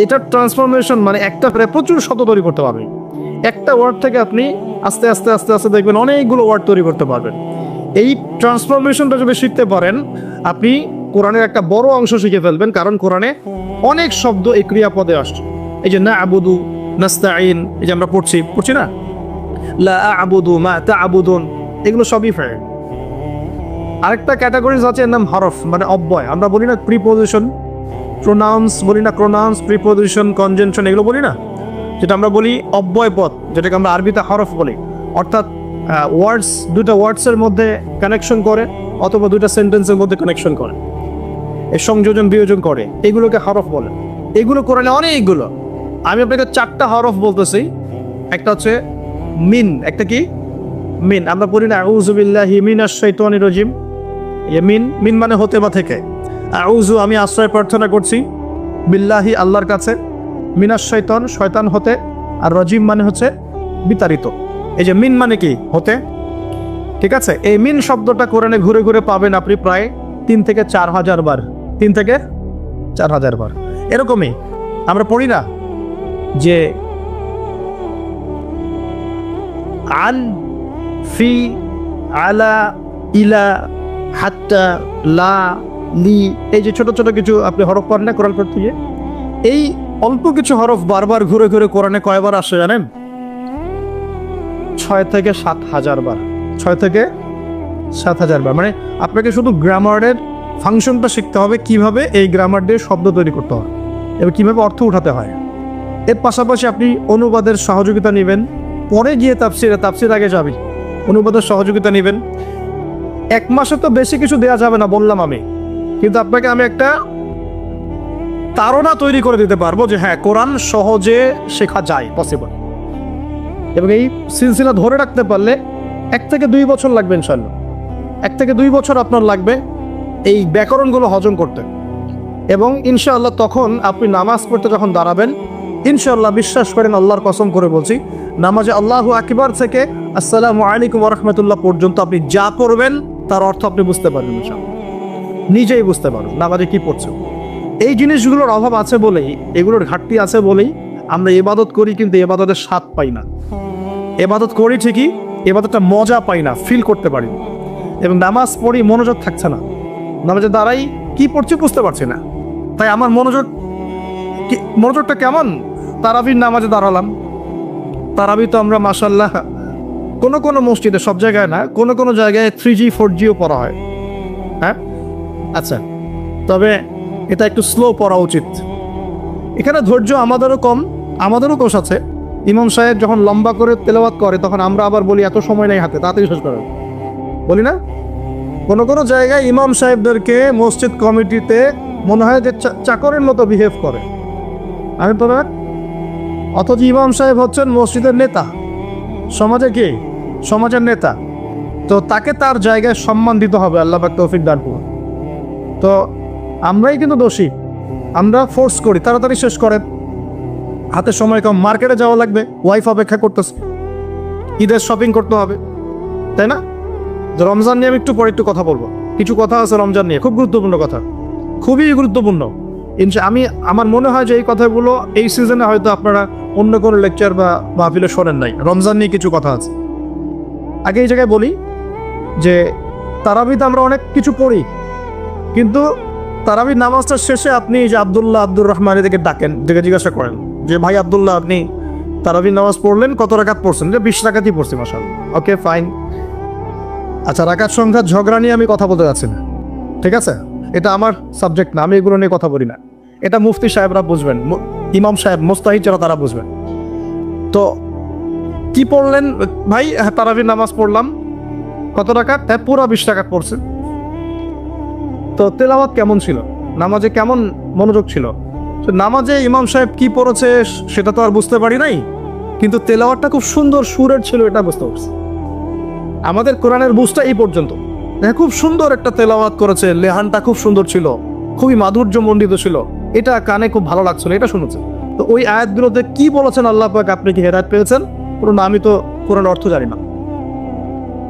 এটার ট্রান্সফরমেশন মানে একটা প্রচুর শব্দ তৈরি করতে পারবেন। একটা ওয়ার্ড থেকে আপনি আস্তে আস্তে দেখবেন অনেকগুলো ওয়ার্ড তৈরি করতে পারবেন। এই ট্রান্সফরমেশনটা যদি শিখতে পারেন, আপনি কোরআনের একটা বড় অংশ শিখে ফেলবেন, কারণ কোরআনে অনেক শব্দ এই ক্রিয়াপদে আসছে। এই যে না আবুদু, নাস্তাইন, এই যে আমরা পড়ছি না, লা আ'বুদু মা তা'বুদুন, এগুলো সবই ফেল। আরেকটা ক্যাটাগরিজ আছে, এর নাম হরফ, মানে অব্যয়। আমরা বলি না প্রিপোজিশন, প্রোনাউন্স বলি না, প্রোনাউন্স, প্রিপোজিশন, কনজাংশন, এগুলো বলি না, যেটা আমরা বলি অব্যয় পদ, যেটাকে আমরা আরবিতে হরফ বলি। অর্থাৎ ওয়ার্ডস, দুটো ওয়ার্ডসের মধ্যে কানেকশন করে অথবা দুটো সেন্টেন্সের মধ্যে কানেকশন করে, এর সংযোজন বিয়োজন করে, এগুলোকে হরফ বলে। এগুলো কোরআনে অনেকগুলো। আমি আপনাকে 4টা হরফ বলতেছি। একটা হচ্ছে মিন, একটা কি মিন। আমরা বলি না আউযু বিল্লাহি মিনাশ শাইতানির রাজিম, মিন, মিন মানে হতে বা থেকে। আউযু আমি আশ্রয় প্রার্থনা করছি, বিল্লাহি আল্লাহর কাছে, মিনাশ শয়তান শয়তান হতে, আর রাজিম মানে হচ্ছে বিতাড়িত। এই যে মিন মানে কি হতে, ঠিক আছে। এই মিন শব্দটা কোরআনে ঘুরে ঘুরে পাবেন আপনি প্রায় 3 থেকে 4 হাজার বার, 3 থেকে 4 হাজার বার। এরকমই আমরা পড়ি না যে আন, ফি, আলা, ইলা, হাত্তা, লা, লি, এই যে ছোট ছোট কিছু আপনি হরফ পড়েন না কোরআন পড়তে গিয়ে, এই অল্প কিছু হরফ বারবার ঘুরে ঘুরে কোরআনে কয়বার আসে জানেন? 6 থেকে 7 হাজার বার। 6 থেকে 7 হাজার বার। মানে আপনাকে শুধু গ্রামারের ফাংশনটা শিখতে হবে, কিভাবে এই গ্রামার দিয়ে শব্দ তৈরি করতে হয় এবং কিভাবে অর্থ উঠাতে হয়। এর পাশাপাশি আপনি অনুবাদের সহযোগিতা নেবেন, পরে গিয়ে তাফসির আগে যাবি, অনুবাদের সহযোগিতা নেবেন। 1 মাসে তো বেশি কিছু দেওয়া যাবে না বললাম আমি, কিন্তু আপনাকে আমি একটা ধারণা তৈরি করে দিতে পারবো যে হ্যাঁ, কোরআন সহজে শেখা যায়, পসিবল। এবং এই সিলসিলা ধরে রাখতে পারলে 1 থেকে 2 বছর লাগবে ইনশাআল্লাহ। 1 থেকে 2 বছর আপনার লাগবে এই ব্যাকরণগুলো হজম করতে। এবং ইনশাআল্লাহ তখন আপনি নামাজ পড়তে যখন দাঁড়াবেন, ইনশাআল্লাহ বিশ্বাস করেন, আল্লাহর কসম করে বলছি, নামাজে আল্লাহু আকবার থেকে আসসালামু আলাইকুম ওয়া রাহমাতুল্লাহ পর্যন্ত আপনি যা পড়বেন তার অর্থ আপনি বুঝতে পারবেন ইনশাআল্লাহ, নিজেই বুঝতে পারবেন নামাজে কি পড়ছে। এই জিনিসগুলোর অভাব আছে বলেই, এগুলোর ঘাটতি আছে বলেই আমরা ইবাদত করি, কিন্তু ইবাদতের স্বাদ পাই না। ইবাদত করি ঠিকই, ইবাদতটা মজা পাই না, ফিল করতে পারি না। এবং নামাজ পড়ি, মনোযোগ থাকছে না, নামাজে দাঁড়াই কি পড়ছি বুঝতে পারছি না। তাই আমার মনোযোগটা কেমন? তারাবির নামাজে দাঁড়ালাম, তারাবি তো আমরা মাশাআল্লাহ কোনো মসজিদে, সব জায়গায় না, কোনো জায়গায় 3G 4Gও পড়া হয়। হ্যাঁ, আচ্ছা, তবে এটা একটু স্লো পড়া উচিত। এখানে ধৈর্য আমাদেরও কম, আমাদেরও দোষ আছে। ইমাম সাহেব যখন লম্বা করে তেলাওয়াত করে তখন আমরা আবার বলি এত সময় নেই হাতে, তাড়াতাড়ি শেষ করে, বলি না? কোনো জায়গায় ইমাম সাহেবদেরকে মসজিদ কমিটিতে মনে হয় যে চাকরের মতো বিহেভ করে, আমি তো না। অথচ ইমাম সাহেব হচ্ছেন মসজিদের নেতা, সমাজে কি, সমাজের নেতা। তো তাকে তার জায়গায় সম্মান দিতে হবে, আল্লাহ পাক তৌফিক দান করুন। তো আমরাই কিন্তু দোষী, আমরা ফোর্স করি তাড়াতাড়ি শেষ করেন, হাতে সময় কম, মার্কেটে যাওয়া লাগবে, ওয়াইফ অপেক্ষা করতেছে, ঈদের শপিং করতে হবে, তাই না? রমজান নিয়ে আমি একটু পরে একটু কথা বলবো, কিছু কথা আছে রমজান নিয়ে, খুব গুরুত্বপূর্ণ কথা, খুবই গুরুত্বপূর্ণ। আমার মনে হয় যে এই কথাগুলো এই সিজনে হয়তো আপনারা অন্য কোনো লেকচার বা মাহফিলে শোনেন নাই। রমজান নিয়ে কিছু কথা আছে। আগে এই জায়গায় বলি যে তারাবিতে আমরা অনেক কিছু পড়ি, কিন্তু তারাবির নামাজটা শেষে আপনি যে আব্দুর রহমান এদিকে ডাকেন, দেখে জিজ্ঞাসা করেন যে ভাই আব্দুল্লাহ, আপনি তারাবির নামাজ পড়লেন, কত রাকাত পড়ছেন? যে 20 রাকাতই পড়ছি মাশাআল্লাহ। ওকে, ফাইন। আচ্ছা, রাকাত সংখ্যা ঝগড়া নিয়ে আমি কথা বলতে যাচ্ছি না, ঠিক আছে? এটা আমার সাবজেক্ট না, আমি এগুলো নিয়ে কথা বলি না। এটা মুফতি সাহেবরা বুঝবেন, ইমাম সাহেব, মুস্তাহিদ যারা, তারা বুঝবেন। তো কি পড়লেন ভাই? তারাবির নামাজ পড়লাম, কত রাকাত? পুরো 20 রাকাত পড়ছেন। তো তেলাওয়াত কেমন ছিল, নামাজে কেমন মনোযোগ ছিল? নামাজে ইমাম সাহেব কি পড়েছে সেটা তো আর বুঝতে পারি নাই, কিন্তু তেলাওয়াতটা খুব সুন্দর সুরের ছিল, এটা বুঝতে পারছি। আমাদের কোরআনের বুঝটা এই পর্যন্ত, খুব সুন্দর একটা তেলাওয়াত করেছে, লেহানটা খুব সুন্দর ছিল, খুবই মাধুর্যমণ্ডিত ছিল, এটা কানে খুব ভালো লাগছিল, এটা শুনেছে। তো ওই আয়াতগুলোতে কি বলেছেন আল্লাহ পাক, আপনি কি হেদায়েত পেয়েছেন? পুরো আমি তো কোরআন অর্থ জানি না।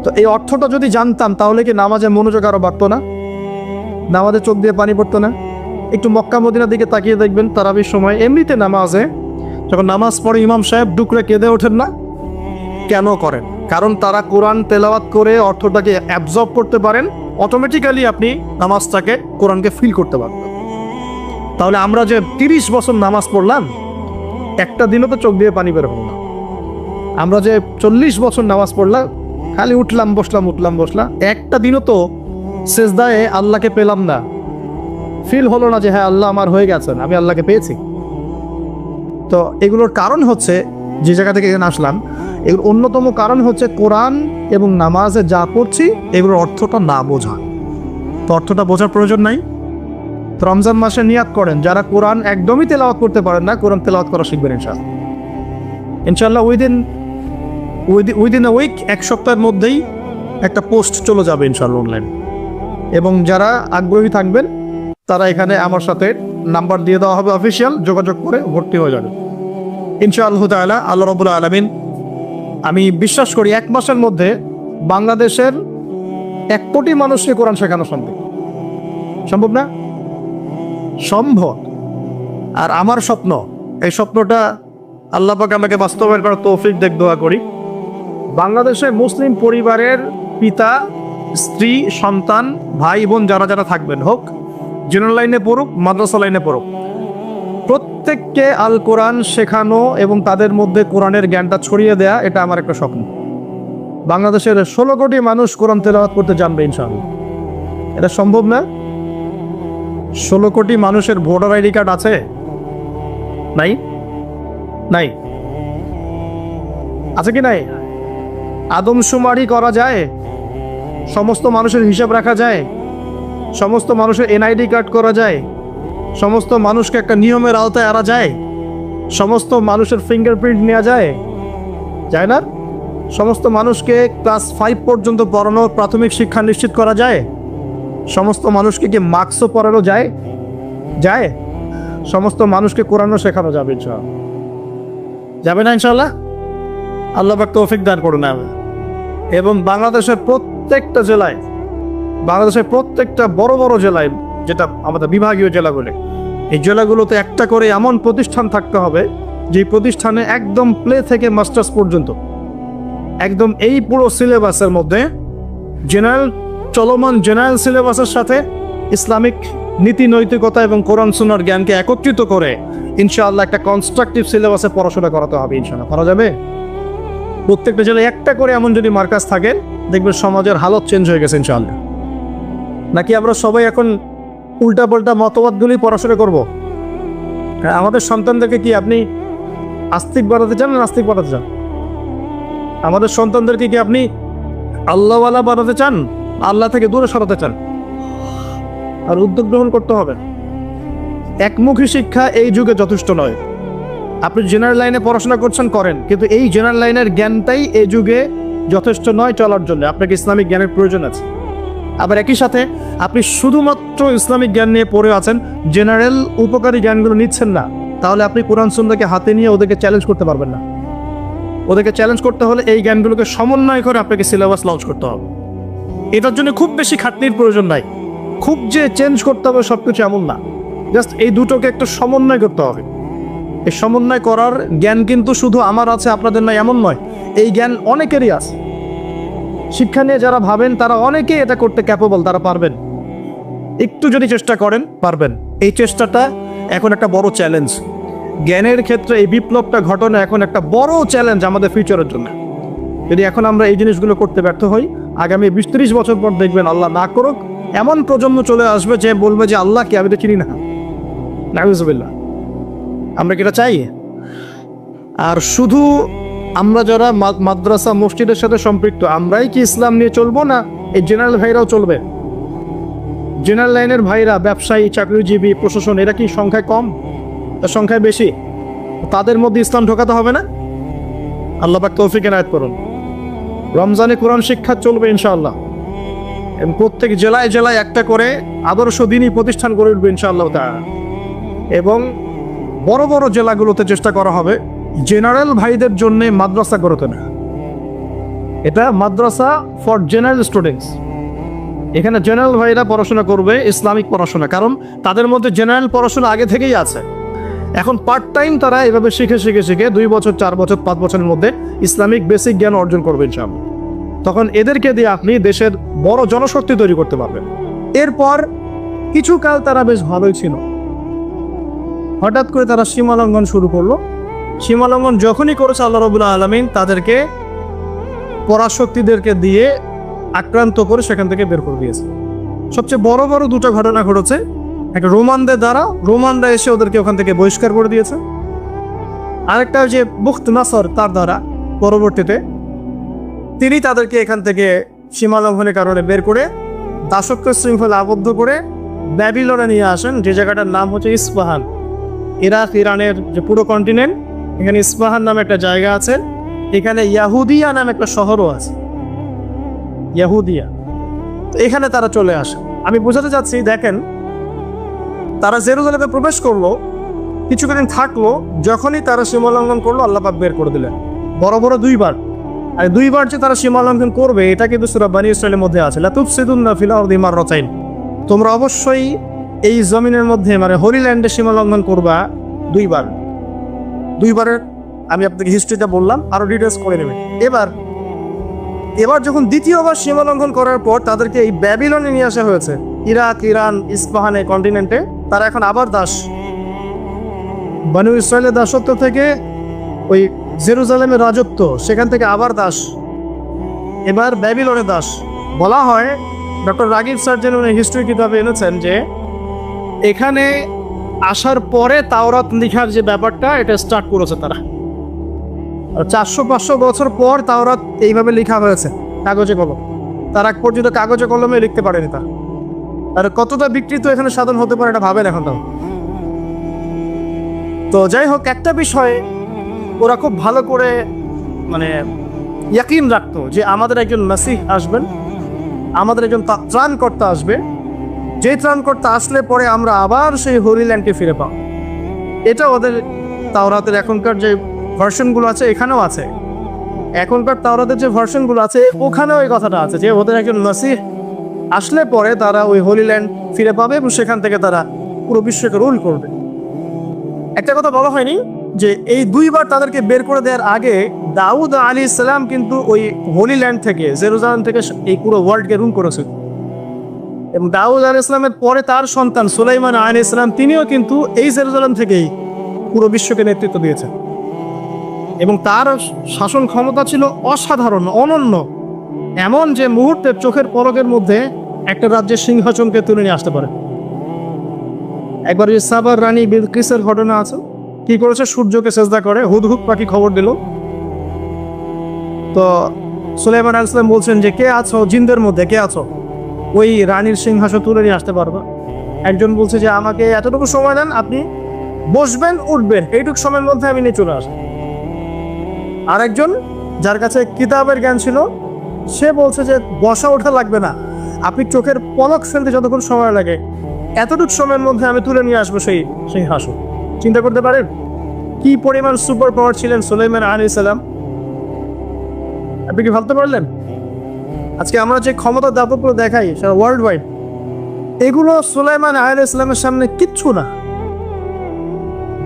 তো এই অর্থটা যদি জানতাম তাহলে কি নামাজে মনোযোগ আরো বাড়তো না? নামাজে চোখ দিয়ে পানি পড়তো না? একটু মক্কা মদিনার দিকে তাকিয়ে দেখবেন, তারাবির সময় এমনিতে নামাজে যখন নামাজ পড়ে ইমাম সাহেব ডুকরে কেঁদে ওঠেন না? কেন করেন? কারণ তারা কোরআন তেলাওয়াত করে অর্থটাকে অ্যাবজর্ব করতে পারেন, অটোমেটিক্যালি আপনি নামাজটাকে, কোরআনকে ফিল করতে পারবেন। তাহলে আমরা যে 30 বছর নামাজ পড়লাম, একটা দিনও তো চোখ দিয়ে পানি বের হলো না। আমরা যে 40 বছর নামাজ পড়লাম, খালি উঠলাম বসলাম, একটা দিনও তো সেজদায় আল্লাহকে পেলাম না, ফিল হলো না যে হ্যাঁ আল্লাহ আমার হয়ে গেছেন, আমি আল্লাহকে পেয়েছি। তো এগুলোর কারণ হচ্ছে, যে জায়গা থেকে এখানে আসলাম, এগুলোর অন্যতম কারণ হচ্ছে কোরআন এবং নামাজে যা পড়ছি এগুলোর অর্থটা না বোঝা। তো অর্থটা বোঝার প্রয়োজন নাই। তো রমজান মাসে নিয়াত করেন, যারা কোরআন একদমই তেলাওয়াত করতে পারেন না, কোরআন তেলাওয়াত করা শিখবেন ইনশাআল্লাহ। উইদিন আ উইক, এক সপ্তাহের মধ্যেই একটা পোস্ট চলে যাবে ইনশাআল্লাহ অনলাইন। এবং যারা আগ্রহী থাকবেন তারা এখানে আমার সাথে নাম্বার দিয়ে দেওয়া হবে, অফিসিয়াল, যোগাযোগ করে ভর্তি হয়ে যাবে ইনশাআল্লাহ তাআলা। আল্লাহ রাব্বুল আলামিন, আমি বিশ্বাস করি 1 মাসের মধ্যে বাংলাদেশের 1 কোটি মানুষকে কোরআন শেখানো সম্ভব। সম্ভব না? সম্ভব। আর আমার স্বপ্ন, এই স্বপ্নটা আল্লাহ পাক আমাকে বাস্তবায়ন করার তৌফিক দেখ, দোয়া করি। বাংলাদেশে মুসলিম পরিবারের পিতা, স্ত্রী, সন্তান, ভাই বোন যারা যারা থাকবেন, হোক জেনারেল লাইনে পড়ুক, মাদ্রাসা লাইনে পড়ুক, প্রত্যেককে আল কোরআন শেখানো এবং তাদের মধ্যে কোরআনের জ্ঞানটা ছড়িয়ে দেয়া, এটা আমার একটা স্বপ্ন। বাংলাদেশের 16 কোটি মানুষ কোরআন তেলাওয়াত করতে জানবে ইনশাআল্লাহ। এটা সম্ভব না? 16 কোটি মানুষের ভোটার আইডি কার্ড আছে? নাই? নাই? আছে কি নাই? আদমশুমারি করা যায়? সমস্ত মানুষের হিসাব রাখা যায়? সমস্ত মানুষের এনআইডি কার্ড করা যায়? সমস্ত মানুষকে একটা নিয়মের আওতায় আনা যায়? সমস্ত মানুষের ফিঙ্গারপ্রিন্ট নেওয়া যায়? যায় না? সমস্ত মানুষকে ক্লাস 5 পর্যন্ত পড়ানোর প্রাথমিক শিক্ষা নিশ্চিত করা যায়? সমস্ত মানুষকে কি মার্কসও পড়ানো যায়? যায়? সমস্ত মানুষকে কোরআনও শেখানো যাবে ইনশাআল্লাহ। যাবে না ইনশাআল্লাহ? আল্লাহ পাক তৌফিক দান করুন। এবং বাংলাদেশের প্রত্যেকটা জেলায়, বাংলাদেশের প্রত্যেকটা বড় বড় জেলায়, যেটা আমাদের বিভাগীয় জেলাগুলো, এই জেলাগুলোতে একটা করে এমন প্রতিষ্ঠান থাকতে হবে যে প্রতিষ্ঠানে একদম প্লে থেকে মাস্টার্স পর্যন্ত একদম এই পুরো সিলেবাসের মধ্যে চলমান জেনারেল সিলেবাসের সাথে ইসলামিক নীতি নৈতিকতা এবং কোরআন সুন্নাহর জ্ঞানকে একত্রিত করে ইনশাআল্লাহ একটা কনস্ট্রাকটিভ সিলেবাসে পড়াশোনা করাতে হবে ইনশাআল্লাহ। করা যাবে? প্রত্যেকটা জেলায় একটা করে এমন যদি মার্কাজ থাকে, দেখবেন সমাজের হালত চেঞ্জ হয়ে গেছে ইনশাআল্লাহ। নাকি আমরা সবাই এখন উল্টাপাল্টা মতবাদগুলি পড়াশোনা করব? আমাদের সন্তানদেরকে কি আপনি আস্তিক বানাতে চান না নাস্তিক বানাতে চান? আমাদের সন্তানদেরকে কি আপনি আল্লাহওয়ালা বানাতে চান, আল্লাহ থেকে দূরে সরাতে চান? আর উদ্যোগ গ্রহণ করতে হবে। একমুখী শিক্ষা এই যুগে যথেষ্ট নয়। আপনি জেনারেল লাইনে পড়াশোনা করছেন, করেন, কিন্তু এই জেনারেল লাইনের জ্ঞানটাই এই যুগে যথেষ্ট নয় চলার জন্য। আপনাকে ইসলামিক জ্ঞানের প্রয়োজন আছে। আবার একই সাথে আপনি শুধুমাত্র ইসলামিক জ্ঞান নিয়ে পড়ে আছেন, জেনারেল উপকারী জ্ঞানগুলো নিচ্ছেন না, তাহলে আপনি কোরআন সুন্নাহকে হাতে নিয়ে ওদেরকে চ্যালেঞ্জ করতে পারবেন না। ওদেরকে চ্যালেঞ্জ করতে হলে এই জ্ঞানগুলোকে সমন্বয় করে আপনাকে সিলেবাস লঞ্চ করতে হবে। এটার জন্য খুব বেশি খাটনির প্রয়োজন নাই। খুব যে চেঞ্জ করতে হবে সবকিছু এমন না, জাস্ট এই দুটোকে একটু সমন্বয় করতে হবে। এই সমন্বয় করার জ্ঞান কিন্তু শুধু আমার আছে, আপনাদের নাই এমন নয়। এই জ্ঞান অনেকেরই আছে। শিক্ষা নিয়ে যারা ভাবেন তারা অনেকেই এটা করতে ক্যাপেবল, তারা পারবেন। একটু যদি চেষ্টা করেন পারবেন। এই চেষ্টাটা এখন একটা বড় চ্যালেঞ্জ। জ্ঞানের ক্ষেত্রে এই বিপ্লবটা ঘটনা এখন একটা বড় চ্যালেঞ্জ আমাদের ফিউচারের জন্য। যদি এখন আমরা এই জিনিসগুলো করতে ব্যর্থ হই, আগামী 20-30 বছর পর দেখবেন, আল্লাহ না করুক, এমন প্রজন্ম চলে আসবে যে বলবে যে আল্লাহকে আমি তো চিনি না। নাউজুবিল্লাহ। আমরা কি এটা চাই? আর শুধু আমরা যারা মাদ্রাসা মসজিদের সাথে সম্পৃক্ত, আমরাই কি ইসলাম নিয়ে চলবো, না এই জেনারেল ভাইরাও চলবে? জেনারেল লাইনের ভাইরা, ব্যবসায়ী, চাকরিজীবী, প্রশাসন, এরা কি সংখ্যায় কম, সংখ্যায় বেশি? তাদের মধ্যে ইসলাম ঢোকাতে হবে না? আল্লাহ পাক তৌফিক এনায়েত করুন। রমজানে কোরআন শিক্ষা চলবে ইনশাআল্লাহ। প্রত্যেক জেলায় জেলায় একটা করে আদর্শ দিনই প্রতিষ্ঠান গড়ে উঠবে ইনশাআল্লাহ তাআলা। এবং বড় বড় জেলাগুলোতে চেষ্টা করা হবে জেনারেল ভাইদের জন্য মাদ্রাসা গড়তে না। এটা মাদ্রাসা ফর জেনারেল স্টুডেন্টস। এখানে জেনারেল ভাইরা পড়াশোনা করবে ইসলামিক পড়াশোনা, কারণ তাদের মধ্যে জেনারেল পড়াশোনা আগে থেকেই আছে। এখন পার্ট টাইম তারা এভাবে শিখে 2 বছর, 4 বছর, 5 বছরের মধ্যে ইসলামিক বেসিক জ্ঞান অর্জন করবে ইনশাআল্লাহ। তখন এদেরকে দিয়ে আপনি দেশের বড় জনশক্তি তৈরি করতে পারবেন। এরপর কিছুকাল তারা বেশ ভালোই ছিল, হঠাৎ করে তারা সীমা লঙ্ঘন শুরু করলো, সীমা লঙ্ঘন যখনই করেছে আল্লাহ রাব্বুল আলামিন তাদেরকে পরাশক্তিদেরকে দিয়ে আক্রান্ত করে সেখান থেকে বের করে দিয়েছে। সবচেয়ে বড় বড় দুটো ঘটনা ঘটেছে। একটা রোমানদের দ্বারা, রোমানরা এসে ওদেরকে ওখান থেকে বহিষ্কার করে দিয়েছে। আরেকটা যে বুখত নাসর, তার দ্বারা পরবর্তীতে তিনি তাদেরকে এখান থেকে সীমা লঙ্ঘনের কারণে বের করে দাসত্ব শৃঙ্খলা আবদ্ধ করে ব্যাবিলনে নিয়ে আসেন, যে জায়গাটার নাম হচ্ছে ইস্পাহান। ইরাক, ইরানের যে পুরো কন্টিনেন্ট, এখানে ইস্পাহান নামে একটা জায়গা আছে। এখানে ইয়াহুদিয়া নামে একটা শহরও আছে, ইয়াহুদিয়া। তো এখানে তারা চলে আসে। আমি বোঝাতে চাচ্ছি, দেখেন, তারা জেরুজালেমে প্রবেশ করলো, কিছুদিন থাকলো, যখনই তারা সীমা লঙ্ঘন করলো আল্লাহ পাক বের করে দিলেন বড় বড় দুইবার। আর দুইবার যে তারা সীমা লঙ্ঘন করবে এটা কিন্তু সূরা বনী ইসরাঈলের মধ্যে আছে, লা তুফসিদুন্না ফিল আরদি মাররাতাইন, তোমরা অবশ্যই এই জমিনের মধ্যে মানে হোলি ল্যান্ডে সীমা লঙ্ঘন করবা দুইবার। দুইবারের আমি আপনাকে হিস্ট্রিটা বললাম, আরো ডিটেলস করে নেবেন। এবার যখন দ্বিতীয়বার সীমা লঙ্ঘন করার পর তাদেরকে এই ব্যাবিলনে নিয়ে আসা হয়েছে, ইরাক, ইরান, ইস্পাহানে কন্টিনেন্টে, তারা এখন আবার দাস। বনী ইসরাঈলের দাসত্ব থেকে ওই জেরুজালেমের রাজত্ব, সেখান থেকে আবার দাস, এবার ব্যাবিলনে দাস। বলা হয়, ডক্টর রাগিব স্যার যেন হিস্ট্রি কিতাবে এনেছেন যে এখানে আসার পরে তাওরাত লিখার যে ব্যাপারটা, এটা স্টার্ট করেছে তারা। 400-500 বছর পর তাওরাত এইভাবে লেখা হয়েছে কাগজে কলম। তার আগ পর্যন্ত কাগজে কলমে লিখতে পারেনি তা। আর কতটা বিকৃত এখানে সাধন হতে পারে এটা ভাবেন এখন তাও। তো যাই হোক, একটা বিষয়ে ওরা খুব ভালো করে মানে ইয়াকিন রাখতো যে আমাদের একজন মাসিহ আসবেন, আমাদের একজন ত্রাণকর্তা আসবে, যে ত্রাণকর্তা আসলে পরে আমরা আবার সেই হোলি ল্যান্ডকে ফিরে পাব। এটা ওদের তাওরাতের এখনকার যে ভার্সনগুলো আছে এখানেও আছে। এখনকার তাওরাতের যে ভার্সনগুলো আছে ওখানেও এই কথাটা আছে যে ওদের একজন মাসিহ আসলে পরে তারা ওই হোলি ল্যান্ড ফিরে পাবে এবং সেখান থেকে তারা পুরো বিশ্বকে রুল করবে। একটা কথা বলা হয়নি যে এই দুইবার তাদেরকে বের করে দেওয়ার আগে দাউদ আলাইহিস সালাম কিন্তু ওই হোলি ল্যান্ড থেকে, জেরুজালেম থেকে এই পুরো ওয়ার্ল্ডকে রুল করেছে। এবং দাউদ আলাইহিস সালামের পরে তার সন্তান সুলাইমান আলাইহিস সালাম, তিনিও কিন্তু এই জেরুজালেম থেকেই পুরো বিশ্বকে নেতৃত্ব দিয়েছেন। এবং তার শাসন ক্ষমতা ছিল অসাধারণ, অনন্য, এমন যে মুহূর্তে চোখের পলকের মধ্যে একটা রাজ্যের সিংহাসনকে তুলে নিয়ে আসতে পারে। একবার যে সাবার রানী বিলকিসের ঘটনা আছে, কি করেছে, সূর্যকে সেজদা করে হুদহুদ পাখি খবর দিল। তো সুলাইমান আলাইহিস সালাম বলছেন যে কে আছো জিনদের মধ্যে, কে আছো ওই রানীর সিংহাসন তুলে নিয়ে আসতে পারবে? একজন বলছে যে আমাকে এতটুকু সময় দেন, আপনি বসবেন উঠবেন, এইটুকু সময়ের মধ্যে আমি নিয়ে চলে আসবো। আরেকজন যার কাছে কিতাবের জ্ঞান ছিল সে বলছে যে বসা ওঠা লাগবে না, আপনি চোখের পলক ফেলতে যতক্ষণ সময় লাগে এতটুকু সময়ের মধ্যে আমি তুলে নিয়ে আসবো সেই সিংহাসন। চিন্তা করতে পারেন কি পরিমাণ সুপার পাওয়ার ছিলেন সুলাইমান আলাইহিস সালাম। আপনি কি ভাবতে পারলেন? আজকে আমরা যে ক্ষমতা দাপটগুলো দেখাই সারা ওয়ার্ল্ড ওয়াইড, এগুলো সুলাইমান আলাইহিস সালামের সামনে কিচ্ছু না।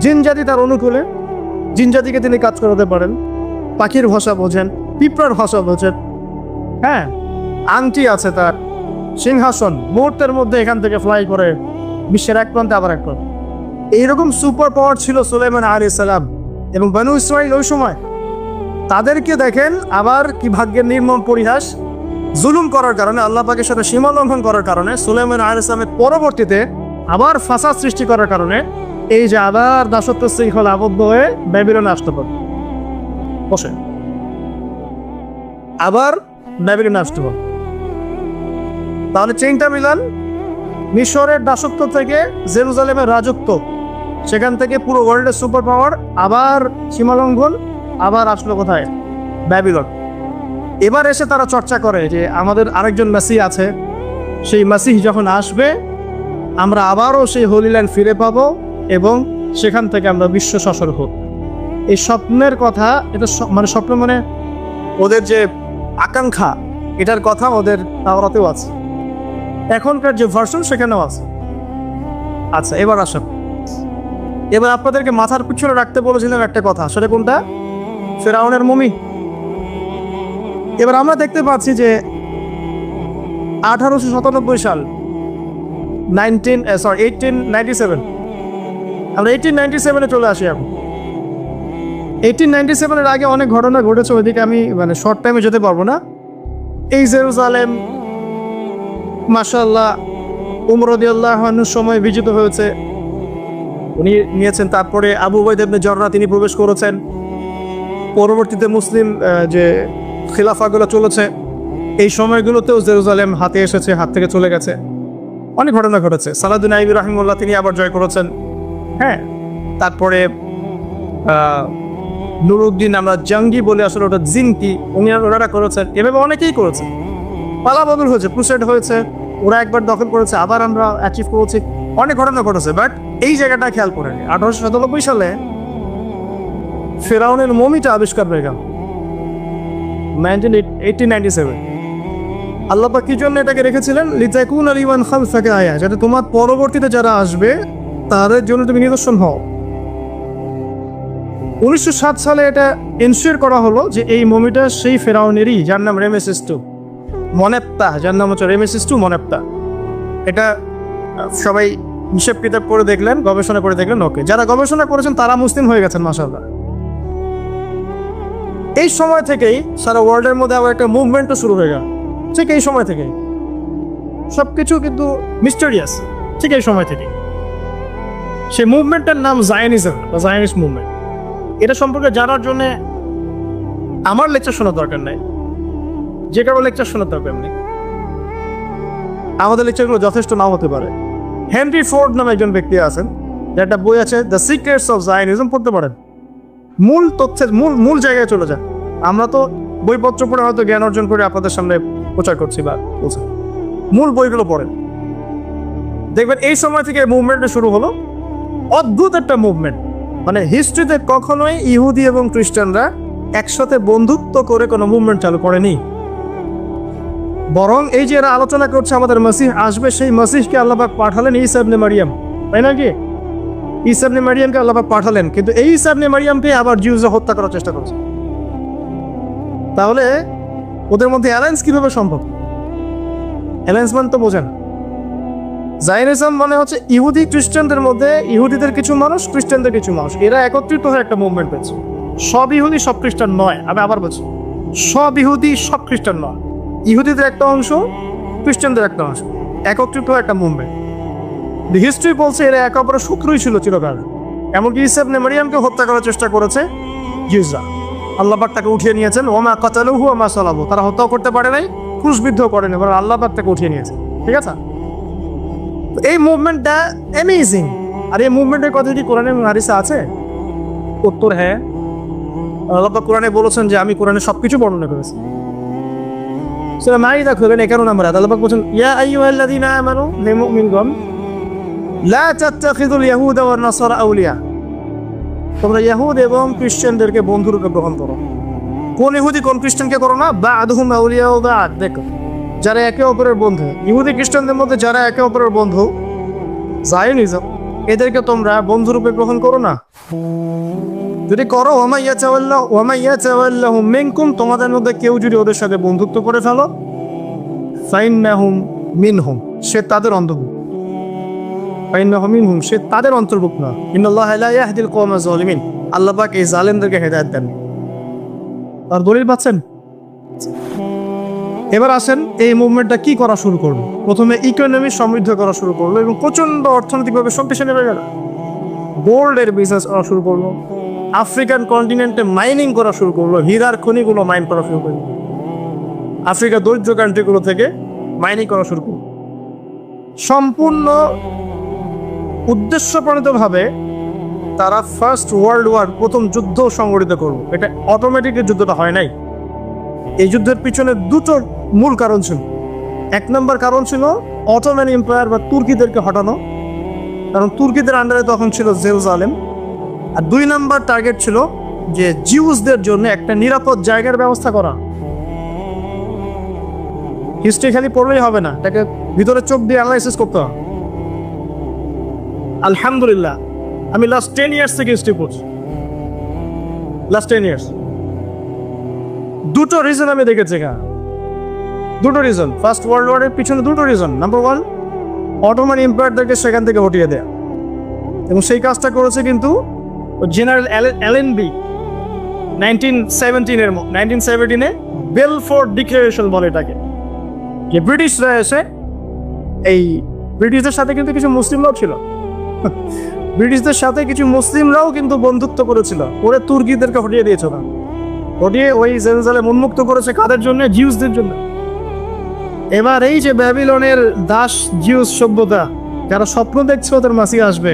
জিন জাতি তার অনুকূলে, জিন জাতিকে তিনি কাজ করাতে পারেন, পাখির ভাষা বোঝেন, পিঁপড়ার ভাষা বোঝেন, হ্যাঁ, আংটি আছে তার, সিংহাসন মুহূর্তের মধ্যে এখান থেকে ফ্লাই করে বিশ্বের এক প্রান্তে আবার এক প্রান্তে। এইরকম সুপার পাওয়ার ছিল সুলাইমান আলাইহিস সালাম। এবং বনু ইসরাঈল ওই সময় তাদেরকে দেখেন আবার কি ভাগ্যের নির্মম পরিহাস, জুলুম করার কারণে, আল্লাহ পাকের সাথে সীমা লঙ্ঘন করার কারণে, সুলাইমান আলাইহিস সালামের পরবর্তীতে আবার ফাসাদ সৃষ্টি করার কারণে এই যে আবার দাসত্ব শৃঙ্খলা আবদ্ধ হয়ে ব্যাবিলনে আসতে পারে, বসে আবার ব্যাবিলনে আসতে পারে। তাহলে চেইনটা মিলান, মিশরের দাসত্ব থেকে জেরুজালেমের রাজত্ব, সেখান থেকে পুরো ওয়ার্ল্ডের সুপার পাওয়ার, আবার সীমালঙ্ঘন, আবার আসলো কোথায়? ব্যাবিলন। এবার এসে তারা চর্চা করে যে আমাদের আরেকজন মেসি আছে, সেই মেসি যখন আসবে আমরা আবারও সেই হোলি ল্যান্ড ফিরে পাবো এবং সেখান থেকে আমরা বিশ্ব শাসক হব। এই স্বপ্নের কথা, এটা মানে স্বপ্ন মানে ওদের যে আকাঙ্ক্ষা, এটার কথা ওদের তাওরাতেও আছে, এখনকার যে ভার্সন সেখানেও আছে। আচ্ছা, এবার আসেন, এবার আপনাদেরকে মাথার পিছনে রাখতে বলেছিলাম একটা কথা, সেটা কোনটা? ফেরাউনের মমি। এবার আমরা দেখতে পাচ্ছি যে 1897 সাল, 1897, আমরা 1897-এ চলে আসি এখন। 1897-এর আগে অনেক ঘটনা ঘটেছে, ওইদিকে আমি মানে শর্ট টাইমে যেতে পারবো না। এই জেরুজালেম মাশাআল্লাহ উমর রাদিয়াল্লাহু আনহুর সময় বিজিত হয়েছে, উনি নিয়েছেন। তারপরে আবু উবাইদা ইবনে জাররাহ তিনি প্রবেশ করেছেন। পরবর্তীতে মুসলিম যে খিলাফাগুলো চলেছে এই সময়গুলোতেও জেরুজালেম হাতে এসেছে, হাত থেকে চলে গেছে, অনেক ঘটনা ঘটেছে। সালাউদ্দিন আইয়ুবী রাহিমাহুল্লাহ তিনি আবার জয় করেছেন। হ্যাঁ, তারপরে নুরুদ্দিন আমরা জাঙ্গি বলে, আসলে ওটা জিনকি, ওনারা করেছেন। এভাবে অনেকেই করেছে, পালা বদল হয়েছে, ক্রুসেড হয়েছে, ওরা একবার দখল করেছে, আবার আমরা অ্যাচিভ করেছি, অনেক ঘটনা ঘটেছে। বাট এই জায়গাটা খেয়াল করে নি, 1897 সালে ফেরাউনের মমিটা আবিষ্কার হয়ে গেল 1897। আল্লাহ পাক কি জন্য এটাকে রেখেছিলেন? লিতাকুনা লিমান খালফাকা আয়া, যাতে তোমার পরবর্তীতে যারা আসবে তাদের জন্য তুমি নিদর্শন হও। 1907 সালে এটা এনশিওর করা হলো যে এই মমিটা সেই ফেরাউনেরই, যার নাম রেমেসিস টু মনেপ্তা, যার নাম হচ্ছে রেমেসিস টু মনেপ্তা। এটা সবাই হিসেব কিতাব করে দেখলেন, গবেষণা করে দেখলেন। ওকে, যারা গবেষণা করেছেন তারা মুসলিম হয়ে গেছেন মাশাআল্লাহ। এই সময় থেকেই সারা ওয়ার্ল্ডের মধ্যে আবার একটা মুভমেন্টও শুরু হয়ে গেল, ঠিক এই সময় থেকেই। সবকিছু কিন্তু মিস্টেরিয়াস, ঠিক এই সময় থেকে। সেই মুভমেন্টের নাম জায়নিজম বা জায়নিস্ট মুভমেন্ট। এটা সম্পর্কে জানার জন্য আমার লেকচার শোনার দরকার নাই, যে কারো লেকচার শোনার দরকার নেই। আমাদের লেকচারগুলো যথেষ্ট নাও হতে পারে। হেনরি ফোর্ড নামে একজন ব্যক্তি আছেন, যার একটা বই আছে দ্য সিক্রেটস অফ জায়নিজম, পড়তে পারেন। মূল তথ্যের মূল জায়গায় চলে যান। আমরা তো বইপত্র পড়ে হয়তো জ্ঞান অর্জন করে আপনাদের সামনে প্রচার করছি বা বলছি, মূল বইগুলো পড়েন, দেখবেন এই সময় থেকে মুভমেন্টটা শুরু হলো। অদ্ভুত একটা মুভমেন্ট, মানে হিস্ট্রিতে কখনোই ইহুদি এবং খ্রিস্টানরা একসাথে বন্ধুত্ব করে কোনো মুভমেন্ট চালু করেনি। বরং এই যে এরা আলোচনা করছে আমাদের মসিহ আসবে, সেই মসিহকে আল্লাহ পাক পাঠালেন ঈসা ইবনে মারিয়াম, তাই না? কি ঈসা ইবনে মারিয়ামকে আল্লাহ পাক পাঠালেন, কিন্তু এই ঈসা ইবনে মারিয়ামকে আবার জিউসরা হত্যা করার চেষ্টা করছে। তাহলে ওদের মধ্যে অ্যালায়েন্স কিভাবে সম্ভব? অ্যালায়েন্স মানে তো বোঝেন, জায়নিজম মানে হচ্ছে ইহুদি খ্রিস্টানদের মধ্যে, ইহুদিদের কিছু মানুষ, খ্রিস্টানদের কিছু মানুষ, এরা একত্রিত হয়ে একটা মুভমেন্ট পেয়েছে। সব ইহুদি সব খ্রিস্টান নয়, আমি আবার বলছি, সব ইহুদি সব খ্রিস্টান নয়, ইহুদিদের একটা অংশ, খ্রিস্টানদের একটা অংশ, একত্রিত হয়ে একটা মুভমেন্ট। হিস্ট্রি বলছে এরা একে অপরের শত্রুই ছিল চিরকাল। এমনকি ঈসা ইবনে মারিয়ামকে হত্যা করার চেষ্টা করেছে জিউসরা, আল্লাহ পাক তাকে উঠিয়ে নিয়েছেন। ওমা কাতালুহু ওমা সালাবু, তারা হত্যাও করতে পারে নাই, ক্রুশবিদ্ধ করেনি, বরং আল্লাহ পাক তাকে উঠিয়ে নিয়েছে। ঠিক আছে, এই মুভমেন্টটা অ্যামেজিং। আর এই মুভমেন্টের কথা কি কোরআনে এবং হাদিসে আছে? উত্তর হ্যাঁ। আল্লাহ পাক কোরআনে বলেছেন যে আমি কোরআনে সবকিছু বর্ণনা করেছি। সূরা মাইদা খুলেন 11 নম্বর আয়াত, আল্লাহ পাক বলেছেন ইয়া আইয়ুহাল্লাযীনা আমানু হে মুমিনগণ লা তাত্তাখিযুল ইয়াহুদা ওয়ান নাসারা আউলিয়া, তোমরা ইহুদ এবং খ্রিস্টানদেরকে বন্ধুরূপে গ্রহণ করো। কোন ইহুদি কোন খ্রিস্টানকে করো না? বা'দুহুম আউলিয়া বা'দ, দেখো যারা একে অপরের বন্ধু, ইহুদি খ্রিস্টানদের মধ্যে যারা একে অপরের বন্ধু, জায়নিজম, এদেরকে তোমরা বন্ধুরূপে গ্রহণ করো না। যদি করো ওয়া মাইয়া তাওয়াল্লাহুম মিনকুম, তোমাদের মধ্যে কেউ যদি ওদের সাথে বন্ধুত্ব করে ফেলো, ফাইন্নাহুম মিনহুম, সে তাদের অন্তর্ভুক্ত। ফাইন্নাহুম মিনহুম, সে তাদের অন্তর্ভুক্ত না। ইন্নাল্লাহা লা ইয়াহদিল কওমা যালিমিন, আল্লাহ পাক এই জালেমদেরকে হেদায়েত দেন। আর দলিল পাচ্ছেন? এবার আসেন এই মুভমেন্টটা কি করা শুরু করলো। প্রথমে ইকোনমি সমৃদ্ধ করা শুরু করলো এবং প্রচন্ড অর্থনৈতিকভাবে শক্তিশালী হয়ে গেল। গোল্ডের বিজনেস করা শুরু করলো, আফ্রিকান কন্টিনেন্টে মাইনিং করা শুরু করলো, হীরার খনিগুলো মাইন করা শুরু করলো, আফ্রিকার দরিদ্র কান্ট্রিগুলো থেকে মাইনিং করা শুরু করলো। সম্পূর্ণ উদ্দেশ্যপ্রণীতভাবে তারা ফার্স্ট ওয়ার্ল্ড ওয়ার, প্রথম যুদ্ধ সংগঠিত করলো। এটা অটোমেটিক যুদ্ধটা হয় নাই। এই যুদ্ধের পিছনে দুটো মূল কারণ ছিল। এক নম্বর কারণ ছিল অটোমান এম্পায়ার বা তুর্কিদেরকে হটানো, কারণ তুর্কিদের আন্ডারে তখন ছিল জেরুজালেম। আর দুই নম্বর টার্গেট ছিল যে জিউসদের জন্য একটা নিরাপদ জায়গার ব্যবস্থা করা। হিস্ট্রি খালি পড়লেই হবে না, এটাকে ভিতরে চোখ দিয়ে অ্যানালাইসিস করতে হবে। আলহামদুলিল্লাহ আমি লাস্ট 10 ইয়ার্স থেকে হিস্ট্রি পড়ছি, লাস্ট 10 ইয়ার্স। দুটো রিজন আমি দেখেছি এখানে, দুটো রিজন। ফার্স্ট ওয়ার্ল্ড ওয়ারের পিছনে দুটো রিজন। নাম্বার 1, অটোমান এম্পায়ারদেরকে সেখান থেকে হটিয়ে দেয়া, এবং সেই কাজটা করেছে কিন্তু জেনারেল অ্যালেনবি, 1917-এ বেলফোর্ড ডিক্লারেশন বলে এটাকে, যে ব্রিটিশরা এসে এই ব্রিটিশদের সাথে কিন্তু কিছু মুসলিমরাও ছিল, ব্রিটিশদের সাথে কিছু মুসলিমরাও কিন্তু বন্ধুত্ব করেছিল, ওরে তুর্কিদেরকে হটিয়ে দিয়েছে, না হটিয়ে ওই জেরুজালেম উন্মুক্ত করেছে কাদের জন্য? জিউসদের জন্য। এবার এই যে ব্যাবিলনের দাস জিউস সভ্যতা, যারা স্বপ্ন দেখছে ওদের মাসি আসবে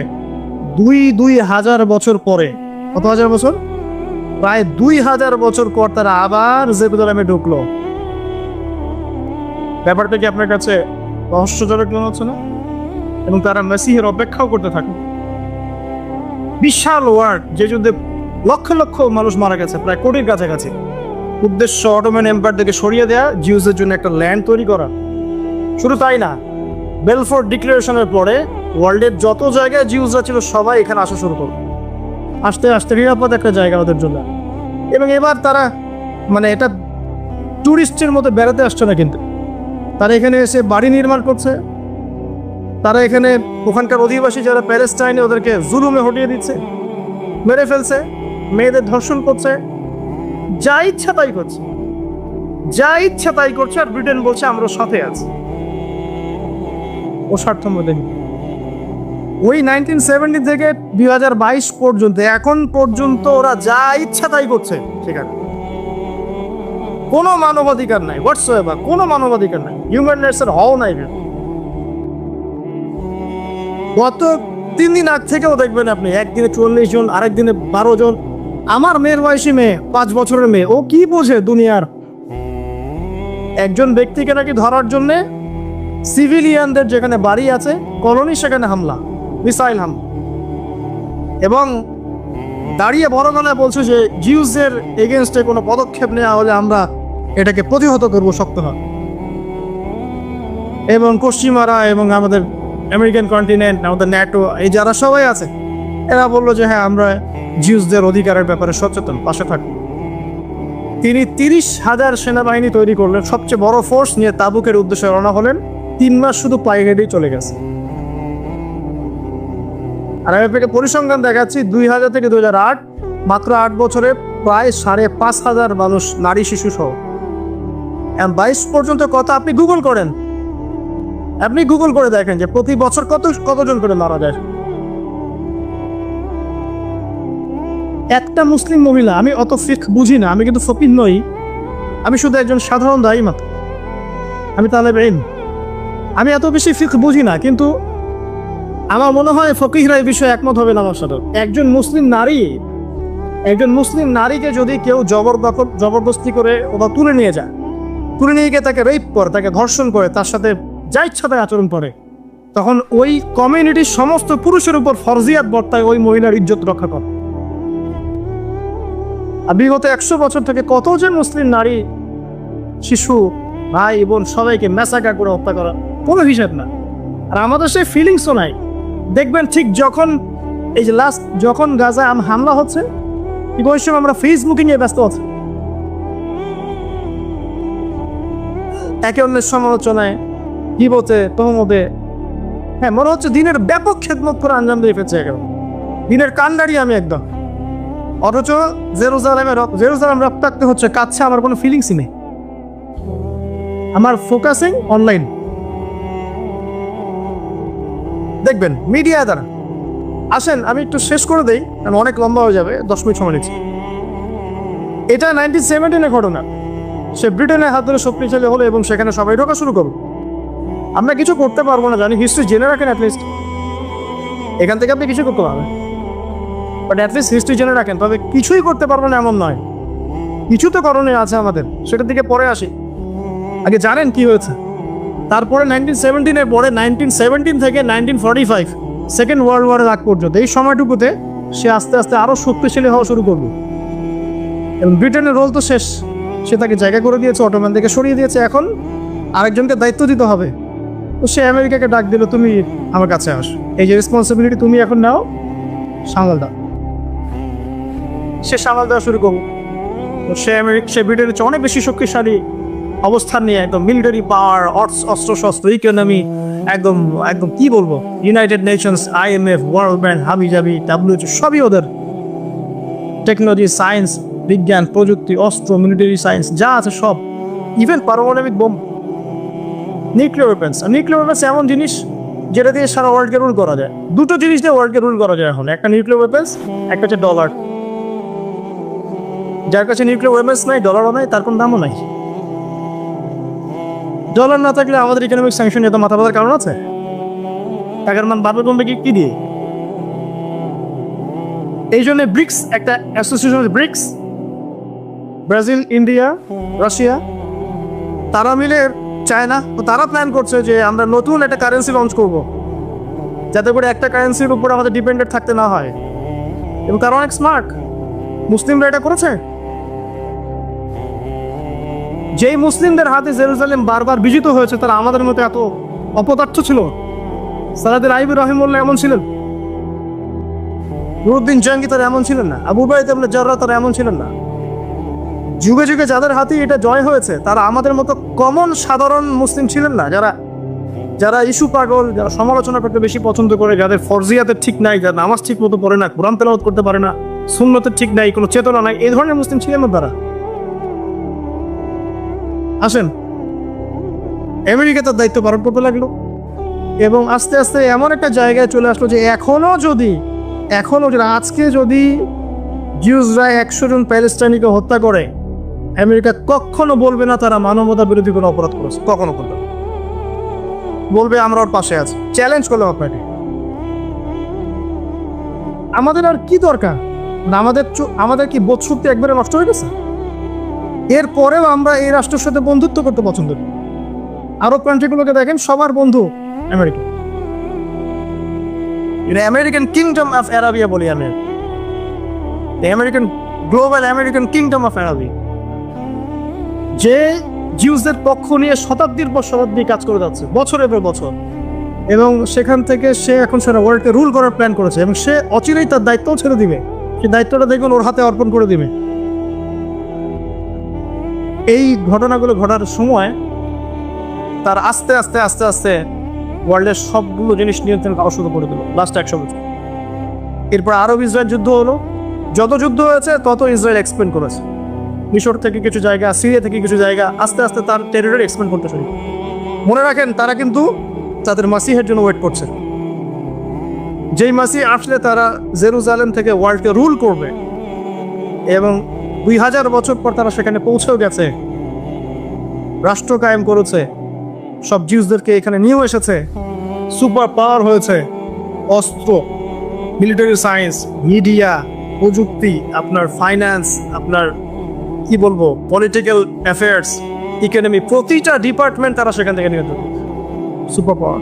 2000 বছর পরে, কত হাজার বছর? প্রায় 2000 বছর পর তারা আবার জেরুজালেমে ঢুকলো। ব্যাপারটা কি আপনার কাছে রহস্যজনক মনে হচ্ছে না? এবং তারা মেসিহের অপেক্ষাও করতে থাকে। বিশাল ওয়ার্ড, যে যুদ্ধে লক্ষ লক্ষ মানুষ মারা গেছে, প্রায় কোটির কাছাকাছি, উদ্দেশ্য অটোমান এম্পায়ার থেকে সরিয়ে দেয়া, জিউসের জন্য একটা ল্যান্ড তৈরি করা। শুধু তাই না, বেলফোর্ড ডিক্লারেশনের পরে ওয়ার্ল্ডের যত জায়গায় জিউসরা ছিল সবাই এখানে আসা শুরু করলো, আস্তে আস্তে নিরাপদ একটা জায়গা ওদের জন্য। এবং এবার তারা মানে এটা ট্যুরিস্টের মতো বেড়াতে আসছে না, কিন্তু তারা এখানে এসে বাড়ি নির্মাণ করছে, তারা এখানে ওখানকার অধিবাসী যারা প্যালেস্টাইনে ওদেরকে জুলুমে হটিয়ে দিচ্ছে, মেরে ফেলছে, মেয়েদের ধর্ষণ করছে, যা ইচ্ছা তাই করছে, যা ইচ্ছা তাই করছে। আর ব্রিটেন বলছে আমরা সাথে আছি, ও স্বার্থ মধ্যে। ওই 1970 থেকে 2022 পর্যন্ত, এখন পর্যন্ত ওরা যা ইচ্ছা তাই করছে সেখানে। কোনো মানবাধিকার নাই, হোয়াটসঅ্যাপ কোনো মানবাধিকার নাই, হিউম্যান রাইটসের হও নাই। গত 3 দিন আগ থেকেও দেখবেন আপনি, একদিনে 44 জন, আরেক দিনে 12 জন। আমার মেয়ের বয়সী মেয়ে, 5 বছরের মেয়ে, ও কি বোঝে দুনিয়ার? একজন ব্যক্তিকে নাকি ধরার জন্যে সিভিলিয়ানদের যেখানে বাড়ি আছে, কলোনি, সেখানে হামলা, মিসাইল হামলা, এবং দাঁড়িয়ে বড় গলায় বলছে যে জিউসদের এগেনস্টে কোনো পদক্ষেপ নেওয়া হলে আমরা এটাকে প্রতিহত করবো শক্তভাবে। এবং পশ্চিমারা এবং আমাদের আমেরিকান কন্টিনেন্ট, আমাদের ন্যাটো, এই যারা সবাই আছে, এরা বললো যে হ্যাঁ আমরা জিউসদের অধিকারের ব্যাপারে সচেতন, পাশে থাকবো। তিনি 30,000 সেনাবাহিনী তৈরি করলেন, সবচেয়ে বড় ফোর্স নিয়ে তাবুকের উদ্দেশ্যে রওনা হলেন। 3 মাস শুধু পায়ে হেঁটেই চলে গেছে। আর আমি আপনাকে পরিসংখ্যান দেখাচ্ছি, 2000 থেকে 2008, মাত্র 8 বছরে প্রায় 5,500 মানুষ, নারী শিশু সহ। 22 পর্যন্ত কথা আপনি গুগল করেন, আপনি গুগল করে দেখেন যে প্রতি বছর কতজন করে মারা যায়। একটা মুসলিম মহিলা, আমি অত ফিকহ বুঝি না, আমি কিন্তু ফকিহ নই, আমি শুধু একজন সাধারণ দায়ী মাত্র, আমি তালেবে ইলম, আমি এত বেশি ফিকহ বুঝি না, কিন্তু আমার মনে হয় ফকিহরা এই বিষয়ে একমত হবে না আমার সাথে। একজন মুসলিম নারীকে যদি কেউ জবরদস্তি করে ওরা তুলে নিয়ে যায়, তুলে নিয়ে গিয়ে তাকে রেপ করে, তাকে ধর্ষণ করে, তার সাথে যা ইচ্ছা তাই আচরণ করে, তখন ওই কমিউনিটির সমস্ত পুরুষের উপর ফরজিয়াত বর্তায় ওই মহিলার ইজ্জত রক্ষা করে। আর বিগত 100 বছর থেকে কত যে মুসলিম নারী, শিশু, ভাই বোন সবাইকে ম্যাসাকার করে হত্যা করা, কোনো হিসাব না। আর আমাদের সেই ফিলিংসও নাই। দেখবেন ঠিক যখন এই যে লাস্ট যখন গাজায় হামলা হচ্ছে, ঠিক ওই সময় আমরা ফেসবুকে নিয়ে ব্যস্ত আছি, একে অন্যের সমালোচনায়, গীবতে, তহমতে। হ্যাঁ, মনে হচ্ছে দিনের ব্যাপক খেদমত করে আঞ্জাম দিয়ে ফেলছে, একেবারে দিনের কান্ডারি আমি একদম। অথচ জেরুজালেম রক্তাক্ত হচ্ছে, কাছে আমার কোনো ফিলিংসই নেই, আমার ফোকাসিং অনলাইন। দেখবেন মিডিয়া দ্বারা। আসেন আমি একটু শেষ করে দেই, কারণ অনেক লম্বা হয়ে যাবে, 10 মিনিট সময় নিচ্ছি। এটা 1917-এর ঘটনা। সে ব্রিটেনের হাত ধরে শক্তিশালী হলো এবং সেখানে সবাই ঢোকা শুরু করলো। আমরা কিছু করতে পারবো না জানি, হিস্ট্রি জেনে রাখেন অ্যাটলিস্ট, এখান থেকে আপনি কিছু করতে পারবেন, বাট অ্যাটলিস্ট হিস্ট্রি জেনে রাখেন। তবে কিছুই করতে পারবেন এমন নয়, কিছু তো করণীয় আছে আমাদের, সেটার দিকে পরে আসি। আগে জানেন কি হয়েছে। তারপরে 1917-এর পরে 1917 থেকে 1945 সেকেন্ড ওয়ার্ল্ড ওয়ারের আগ পর্যন্ত, এই সময়টুকুতে সে আস্তে আস্তে আরো শক্তিশালী হওয়া শুরু করবে। এবং ব্রিটেনের রোল তো শেষ, সে তাকে জায়গা করে দিয়েছে, অটোম্যান থেকে সরিয়ে দিয়েছে, এখন আরেকজনকে দায়িত্ব দিতে হবে। তো সে আমেরিকাকে ডাক দিল, তুমি আমার কাছে আস, এই যে রেসপন্সিবিলিটি তুমি এখন নাও, সামাল দাও। সে সামাল দেওয়া শুরু করবো। সে ব্রিটেনের চেয়ে অনেক বেশি শক্তিশালী অবস্থান নিয়ে, একদম মিলিটারি পাওয়ার, অস্ত্র শস্ত্র, ইকোনমি, একদম একদম কি বলবো, United Nations, IMF, world bank, হাবি জাবি, WHO সবই ওদের, টেকনোলজি, সায়েন্স, বিজ্ঞান, প্রযুক্তি, অস্ত্র, মিলিটারি সায়েন্স যা আছে সব, ইভেন পারমাণবিক bomb, nuclear weapons. Nuclear weapons এমন জিনিস যেটা দিয়ে সারা ওয়ার্ল্ডকে রুল করা যায়। দুটো জিনিস দিয়ে ওয়ার্ল্ডকে রুল করা যায় এখন, একটা নিউক্লিয়ার ওয়েপন্স, একটা হচ্ছে ডলার। যার কাছে নিউক্লিয়ার ওয়েপন্স নাই, ডলারও নাই, তার কোনো দামও নাই। ডলার না থাকলে আমাদের ইকোনমিক স্যাংশন এত মাথা ব্যথার কারণ আছে? টাকার মান বাড়বে কমবে কি দিয়ে? এই জন্য ব্রিক্স একটা association, BRICS, Brazil, India, Russia, তারা মিলে, চায়না, তো তারা প্ল্যান করছে যে আমরা নতুন একটা কারেন্সি লঞ্চ করব, যাতে করে একটা কারেন্সির উপর আমাদের ডিপেন্ডেন্ট থাকতে না হয়। এবং তারা অনেক স্মার্ট, মুসলিমরা এটা করেছে। যেই মুসলিমদের হাতে জেরুজালেম বারবার বিজিত হয়েছে, তারা আমাদের মতো এত অপদার্থ ছিল? সালাদের আইবি রহিমুল্লাহ এমন ছিলেন? নুরুদ্দিন জঙ্গি তারা এমন ছিলেন না? আবু উবাইদা ইবনে জাররাহ তারা এমন ছিলেন না? যুগে যুগে যাদের হাতে এটা জয় হয়েছে, তারা আমাদের মতো কমন সাধারণ মুসলিম ছিলেন না, যারা ইস্যু পাগল, যারা সমালোচনা করতে বেশি পছন্দ করে, যাদের ফরজিয়াতের ঠিক নাই, যারা নামাজ ঠিক মতো পড়ে না, কোরআন তেলাওয়াত করতে পারে না, সুন্নতের ঠিক নাই, কোনো চেতনা নাই, এই ধরনের মুসলিম ছিলেন না তারা। আসেন, আমেরিকা তার দায়িত্ব পালন করতে লাগলো এবং আস্তে আস্তে এমন একটা জায়গায় চলে আসলো যে এখনো যদি আজকে যদি জিউসরা 100 জন প্যালেস্টাইনিকে হত্যা করে, আমেরিকা কখনো বলবে না তারা মানবতা বিরোধী কোনো অপরাধ করেছে, কখনো করবে না। বলবে আমরা ওর পাশে আছি। চ্যালেঞ্জ করলাম আপনাকে। আমাদের আর কি দরকার? আমাদের কি বোধ শক্তি একবারে নষ্ট হয়ে গেছে? এরপরেও আমরা এই রাষ্ট্রের সাথে বন্ধুত্ব করতে পছন্দ করি। আরব কান্ট্রিগুলোকে দেখেন, সবার বন্ধু America. American kingdom of Arabia বলি আমি, global American kingdom of Arabia, যে জিউসদের পক্ষ নিয়ে শতাব্দীর পর শতাব্দী কাজ করে যাচ্ছে, বছরের পর বছর, এবং সেখান থেকে সে এখন সারা ওয়ার্ল্ডকে রুল করার প্ল্যান করেছে এবং সে অচিরেই তার দায়িত্বও ছেড়ে দিবে। সেই দায়িত্বটা দেখবেন ওর হাতে অর্পণ করে দিবে। এই ঘটনাগুলো ঘটার সময় তার আস্তে আস্তে আস্তে আস্তে ওয়ার্ল্ডের সবগুলো জিনিস নিয়ন্ত্রণ করা শুরু করে দিল লাস্ট 100 বছর। এরপর আরব ইসরায়েল যুদ্ধ হলো। যত যুদ্ধ হয়েছে তত ইসরায়েল এক্সপেন্ড করেছে। মিশর থেকে কিছু জায়গা, সিরিয়া থেকে কিছু জায়গা, আস্তে আস্তে তার টেরিটরি এক্সপেন্ড করতে শুরু। মনে রাখেন, তারা কিন্তু তাদের মাসিহের জন্য ওয়েট করছে। যেই মাসিহ আসলে তারা জেরুজালেম থেকে ওয়ার্ল্ডকে রুল করবে এবং 2000 বছর পর তারা সেখানে পৌঁছেও গেছে, রাষ্ট্র কায়েম করেছে, সব জিউসদেরকে এখানে নিয়েও এসেছে, সুপার পাওয়ার হয়েছে, অস্ত্র, মিলিটারি সায়েন্স, মিডিয়া, প্রযুক্তি, আপনার ফাইন্যান্স, আপনার কি বলবো, পলিটিক্যাল অ্যাফেয়ার্স, ইকোনমি, প্রতিটা ডিপার্টমেন্ট তারা সেখান থেকে নিয়ে যাবে। Super power.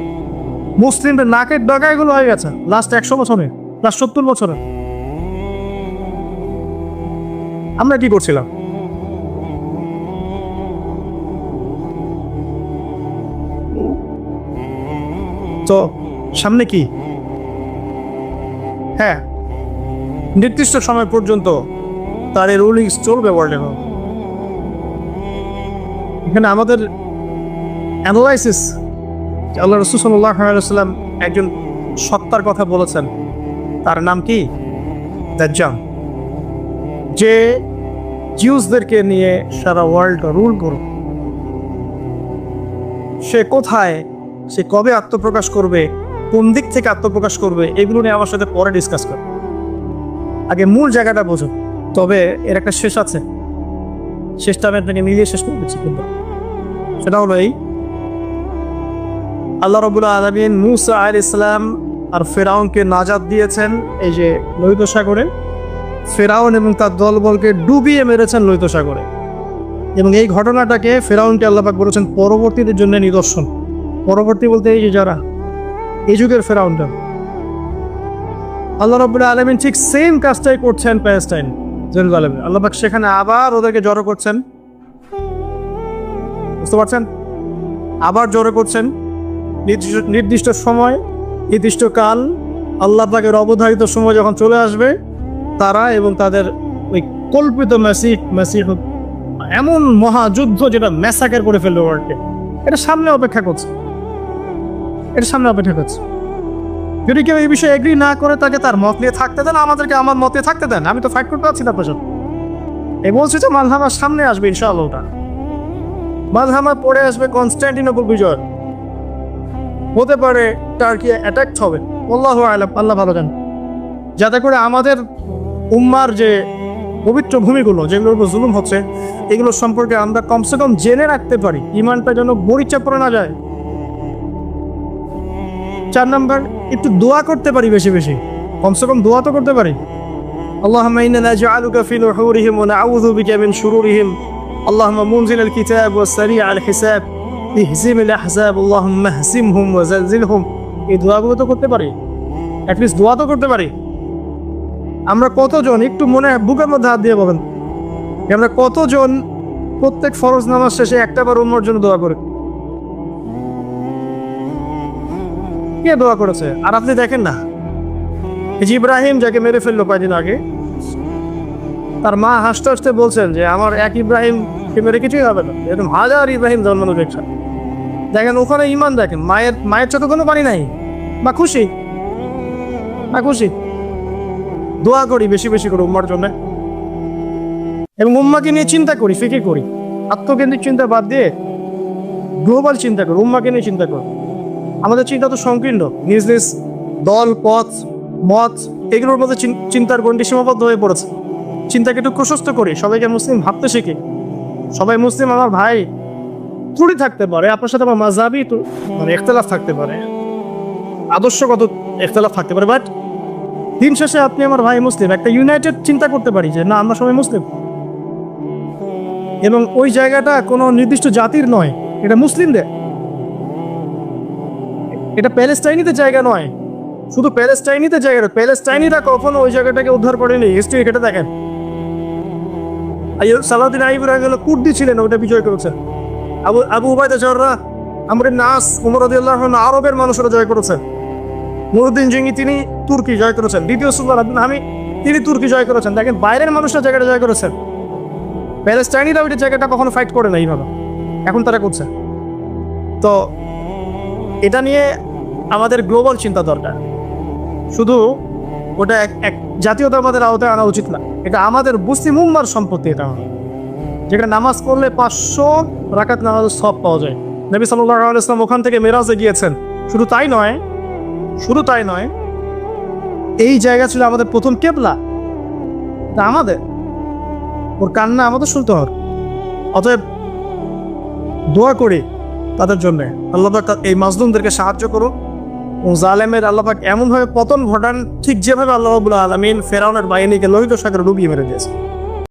মুসলিমদের নাকের ডগাইগুলো হয়ে গেছে লাস্ট 100 বছরে, লাস্ট 70 বছরে। আমরা কি করছিলাম? তো সামনে কি? হ্যাঁ, নির্দিষ্ট সময় পর্যন্ত তার এই রুলিংস চলবে ওয়ার্ল্ডে। এখানে আমাদের অ্যানালাইসিস, আল্লাহ রাসূল সাল্লাল্লাহু আলাইহি ওয়াসাল্লাম একজন সত্তার কথা বলেছেন, তার নাম কি? দাজ্জাল, যে জিউসদেরকে নিয়ে সারা ওয়ার্ল্ড রুল করবে। সে কোথায়, সে কবে আত্মপ্রকাশ করবে, কোন দিক থেকে আত্মপ্রকাশ করবে, এগুলো নিয়ে আমার সাথে পরে ডিসকাস করবে। আগে মূল জায়গাটা বোঝো। তবে এর একটা শেষ আছে, শেষটা আমি আপনাকে মিলিয়ে শেষ করে দিচ্ছি। কিন্তু সেটা হলো এই, আল্লাহ রাব্বুল আলামিন মূসা আলাইহিস সালাম আর ফেরাউনকে নাজাত দিয়েছেন এই যে লোহিত সাগরে। ফেরাউন এবং তার দলবলকে ডুবিয়ে মেরেছেন লোহিত সাগরে, এবং এই ঘটনাটাকে ফেরাউনকে আল্লাহ পাক বলেছেন পরবর্তীদের জন্য নিদর্শন। পরবর্তী বলতে এই যে যারা এই যুগের ফেরাউনটা, আল্লাহ রাব্বুল আলামিন ঠিক সেম কাজটাই করছেন প্যালেস্টাইন, জেরুজালেমে। আল্লাহ পাক সেখানে আবার ওদেরকে জড়ো করছেন, বুঝতে পারছেন? আবার জড়ো করছেন নির্দিষ্ট সময়, নির্দিষ্ট কাল, আল্লাহ পাকের অবধারিত সময় যখন চলে আসবে, তারা এবং তাদের ওই কল্পিত মেসিহ এমন মহাযুদ্ধ যেটা ম্যাসাকার করে ফেলবে ওয়ার্ল্ডকে, এটা সামনে অপেক্ষা করছে। যদি কেউ এই বিষয়ে এগ্রি না করে, তাকে তার মত নিয়ে থাকতে দেন, আমাদেরকে আমার মতে থাকতে দেন। আমি তো ফাইট করতে পারছি না আপনার সাথে। এই বলছি তো মালহামা সামনে আসবে ইনশাআল্লাহ। ওটা মালহামা পরে আসবে কনস্ট্যান্টিনোপল বিজয়, হতে পারে টার্কি অ্যাটাক হবে, আল্লাহু আ'লাম, আল্লাহ ভালো জানেন। যাতে করে আমাদের উম্মার যে পবিত্র ভূমিগুলো যেগুলোর উপর জুলুম হচ্ছে এগুলো সম্পর্কে আমরা কমসে কম জেনে রাখতে পারি, ইমানটা যেন মরিচা পড়ে না যায়। 4 নাম্বার, একটু দোয়া করতে পারি বেশি বেশি, কমসে কম দোয়া তো করতে পারি। আল্লাহুম্মা ইন্না নাজআলুকা ফি নুহুরিহিম ওয়া নাউযু বিকা মিন শুরুরিহিম আল্লাহুম্মা মুনজিলাল কিতাব ওয়া সারিআল হিসাব ইহজিমিল আহজাব আল্লাহুম্মা হজিমহুম ওয়া জালজিলহুম। এই দোয়াগুলো তো করতে পারি, অ্যাটলিস্ট দোয়া তো করতে পারি। আমরা কতজন একটু মনে বুকের মধ্যে হাত দিয়ে বলেন, আমরা কতজন প্রত্যেক ফরজ নামাজ শেষে একটাবার উম্মার জন্য দোয়া করি? কে দোয়া করেছে? আর আপনি দেখেন না, এই যে ইব্রাহিম যাকে মেরে ফেললো কয়েকদিন আগে, তার মা হাসতে হাসতে বলছেন যে আমার এক ইব্রাহিমকে মেরে কিছুই হবে না, এরকম হাজার ইব্রাহিম জন্মানো দেখছেন। দেখেন ওখানে ইমান, দেখেন মায়ের চোখে কোনো পানি নাই, বা খুশি না খুশি। দোয়া করি বেশি বেশি করে উম্মার জন্য, এবং উম্মাকে নিয়ে চিন্তা করি, ফিকির করি। আত্মকেন্দ্রিক চিন্তা বাদ দিয়ে গ্লোবাল চিন্তা করি, উম্মাকে নিয়ে চিন্তা করি। আমাদের চিন্তা তো সংকীর্ণ, নিজ নিজ দল, পথ, মত, এগুলোর মধ্যে চিন্তার গণ্ডি সীমাবদ্ধ হয়ে পড়েছে। চিন্তাকে একটু প্রশস্ত করি, সবাইকে মুসলিম ভাবতে শিখি। সবাই মুসলিম আমার ভাই, ত্রুটি থাকতে পারে, আপনার সাথে আমার মাযহাবি মানে ইখতিলাফ থাকতে পারে, আদর্শগত ইখতিলাফ থাকতে পারে, বাট দিন শেষে আপনি আমার ভাই মুসলিম। একটা ইউনাইটেড চিন্তা করতে পারি যে না, আমরা সবাই মুসলিম, এবং ওই জায়গাটা কোনো নির্দিষ্ট জাতির নয়, এটা মুসলিমদের, এটা প্যালেস্টাইনিতে জায়গা নয়, শুধু প্যালেস্টাইনিতে জায়গা নয়। প্যালেস্টাইনিরা কখনো ওই জায়গাটাকে উদ্ধার করেনি, হিস্ট্রি কেটে দেখেন। সালাউদ্দিন আইয়ুবী রাদিয়াল্লাহু কুর্দি ছিলেন, ওটা বিজয় করেছেন। আবু উবাইদা জাররাহ, আমর নাস, উমর রাদিয়াল্লাহু আনহু আরবের মানুষরা জয় করেছেন। নুরউদ্দিন জিঙ্গি তিনি তুর্কি জয় করেছেন। দ্বিতীয় সুলতান আব্দুল হামিদ তিনি তুর্কি জয় করেছেন। দেখেন বাইরের মানুষরা জায়গাটা জয় করেছেন, প্যালেস্টাইনিরা ওইটা জায়গাটা কখনো ফাইট করে না এইভাবে, এখন তারা করছে। তো এটা নিয়ে আমাদের গ্লোবাল চিন্তা দরকার, শুধু ওটা এক জাতীয়তাবাদের আওতায় আনা উচিত না। এটা আমাদের মুসলিম উম্মার সম্পত্তি, এটা যেখানে নামাজ পড়লে 500 রাকাত নামাজের সওয়াব পাওয়া যায়। নবী সাল্লাল্লাহু আলাইহি ওয়াসাল্লাম ওখান থেকে মেরাজে গিয়েছেন। শুধু তাই নয়, এই জায়গা ছিল আমাদের প্রথম কেবলা, তা আমাদের ওর কান্না আমাদের শুনতে হবে। অতএব দোয়া করি তাদের জন্য, আল্লাহ পাক এই মাজলুমদেরকে সাহায্য করুন, ও জালেমের আল্লাহ পাক এমনভাবে পতন ঘটান, ঠিক যেভাবে আল্লাহ রাব্বুল আলামিন ফেরাউনের বাহিনীকে লোহিত সাগরে ডুবিয়ে মেরে দিয়েছে।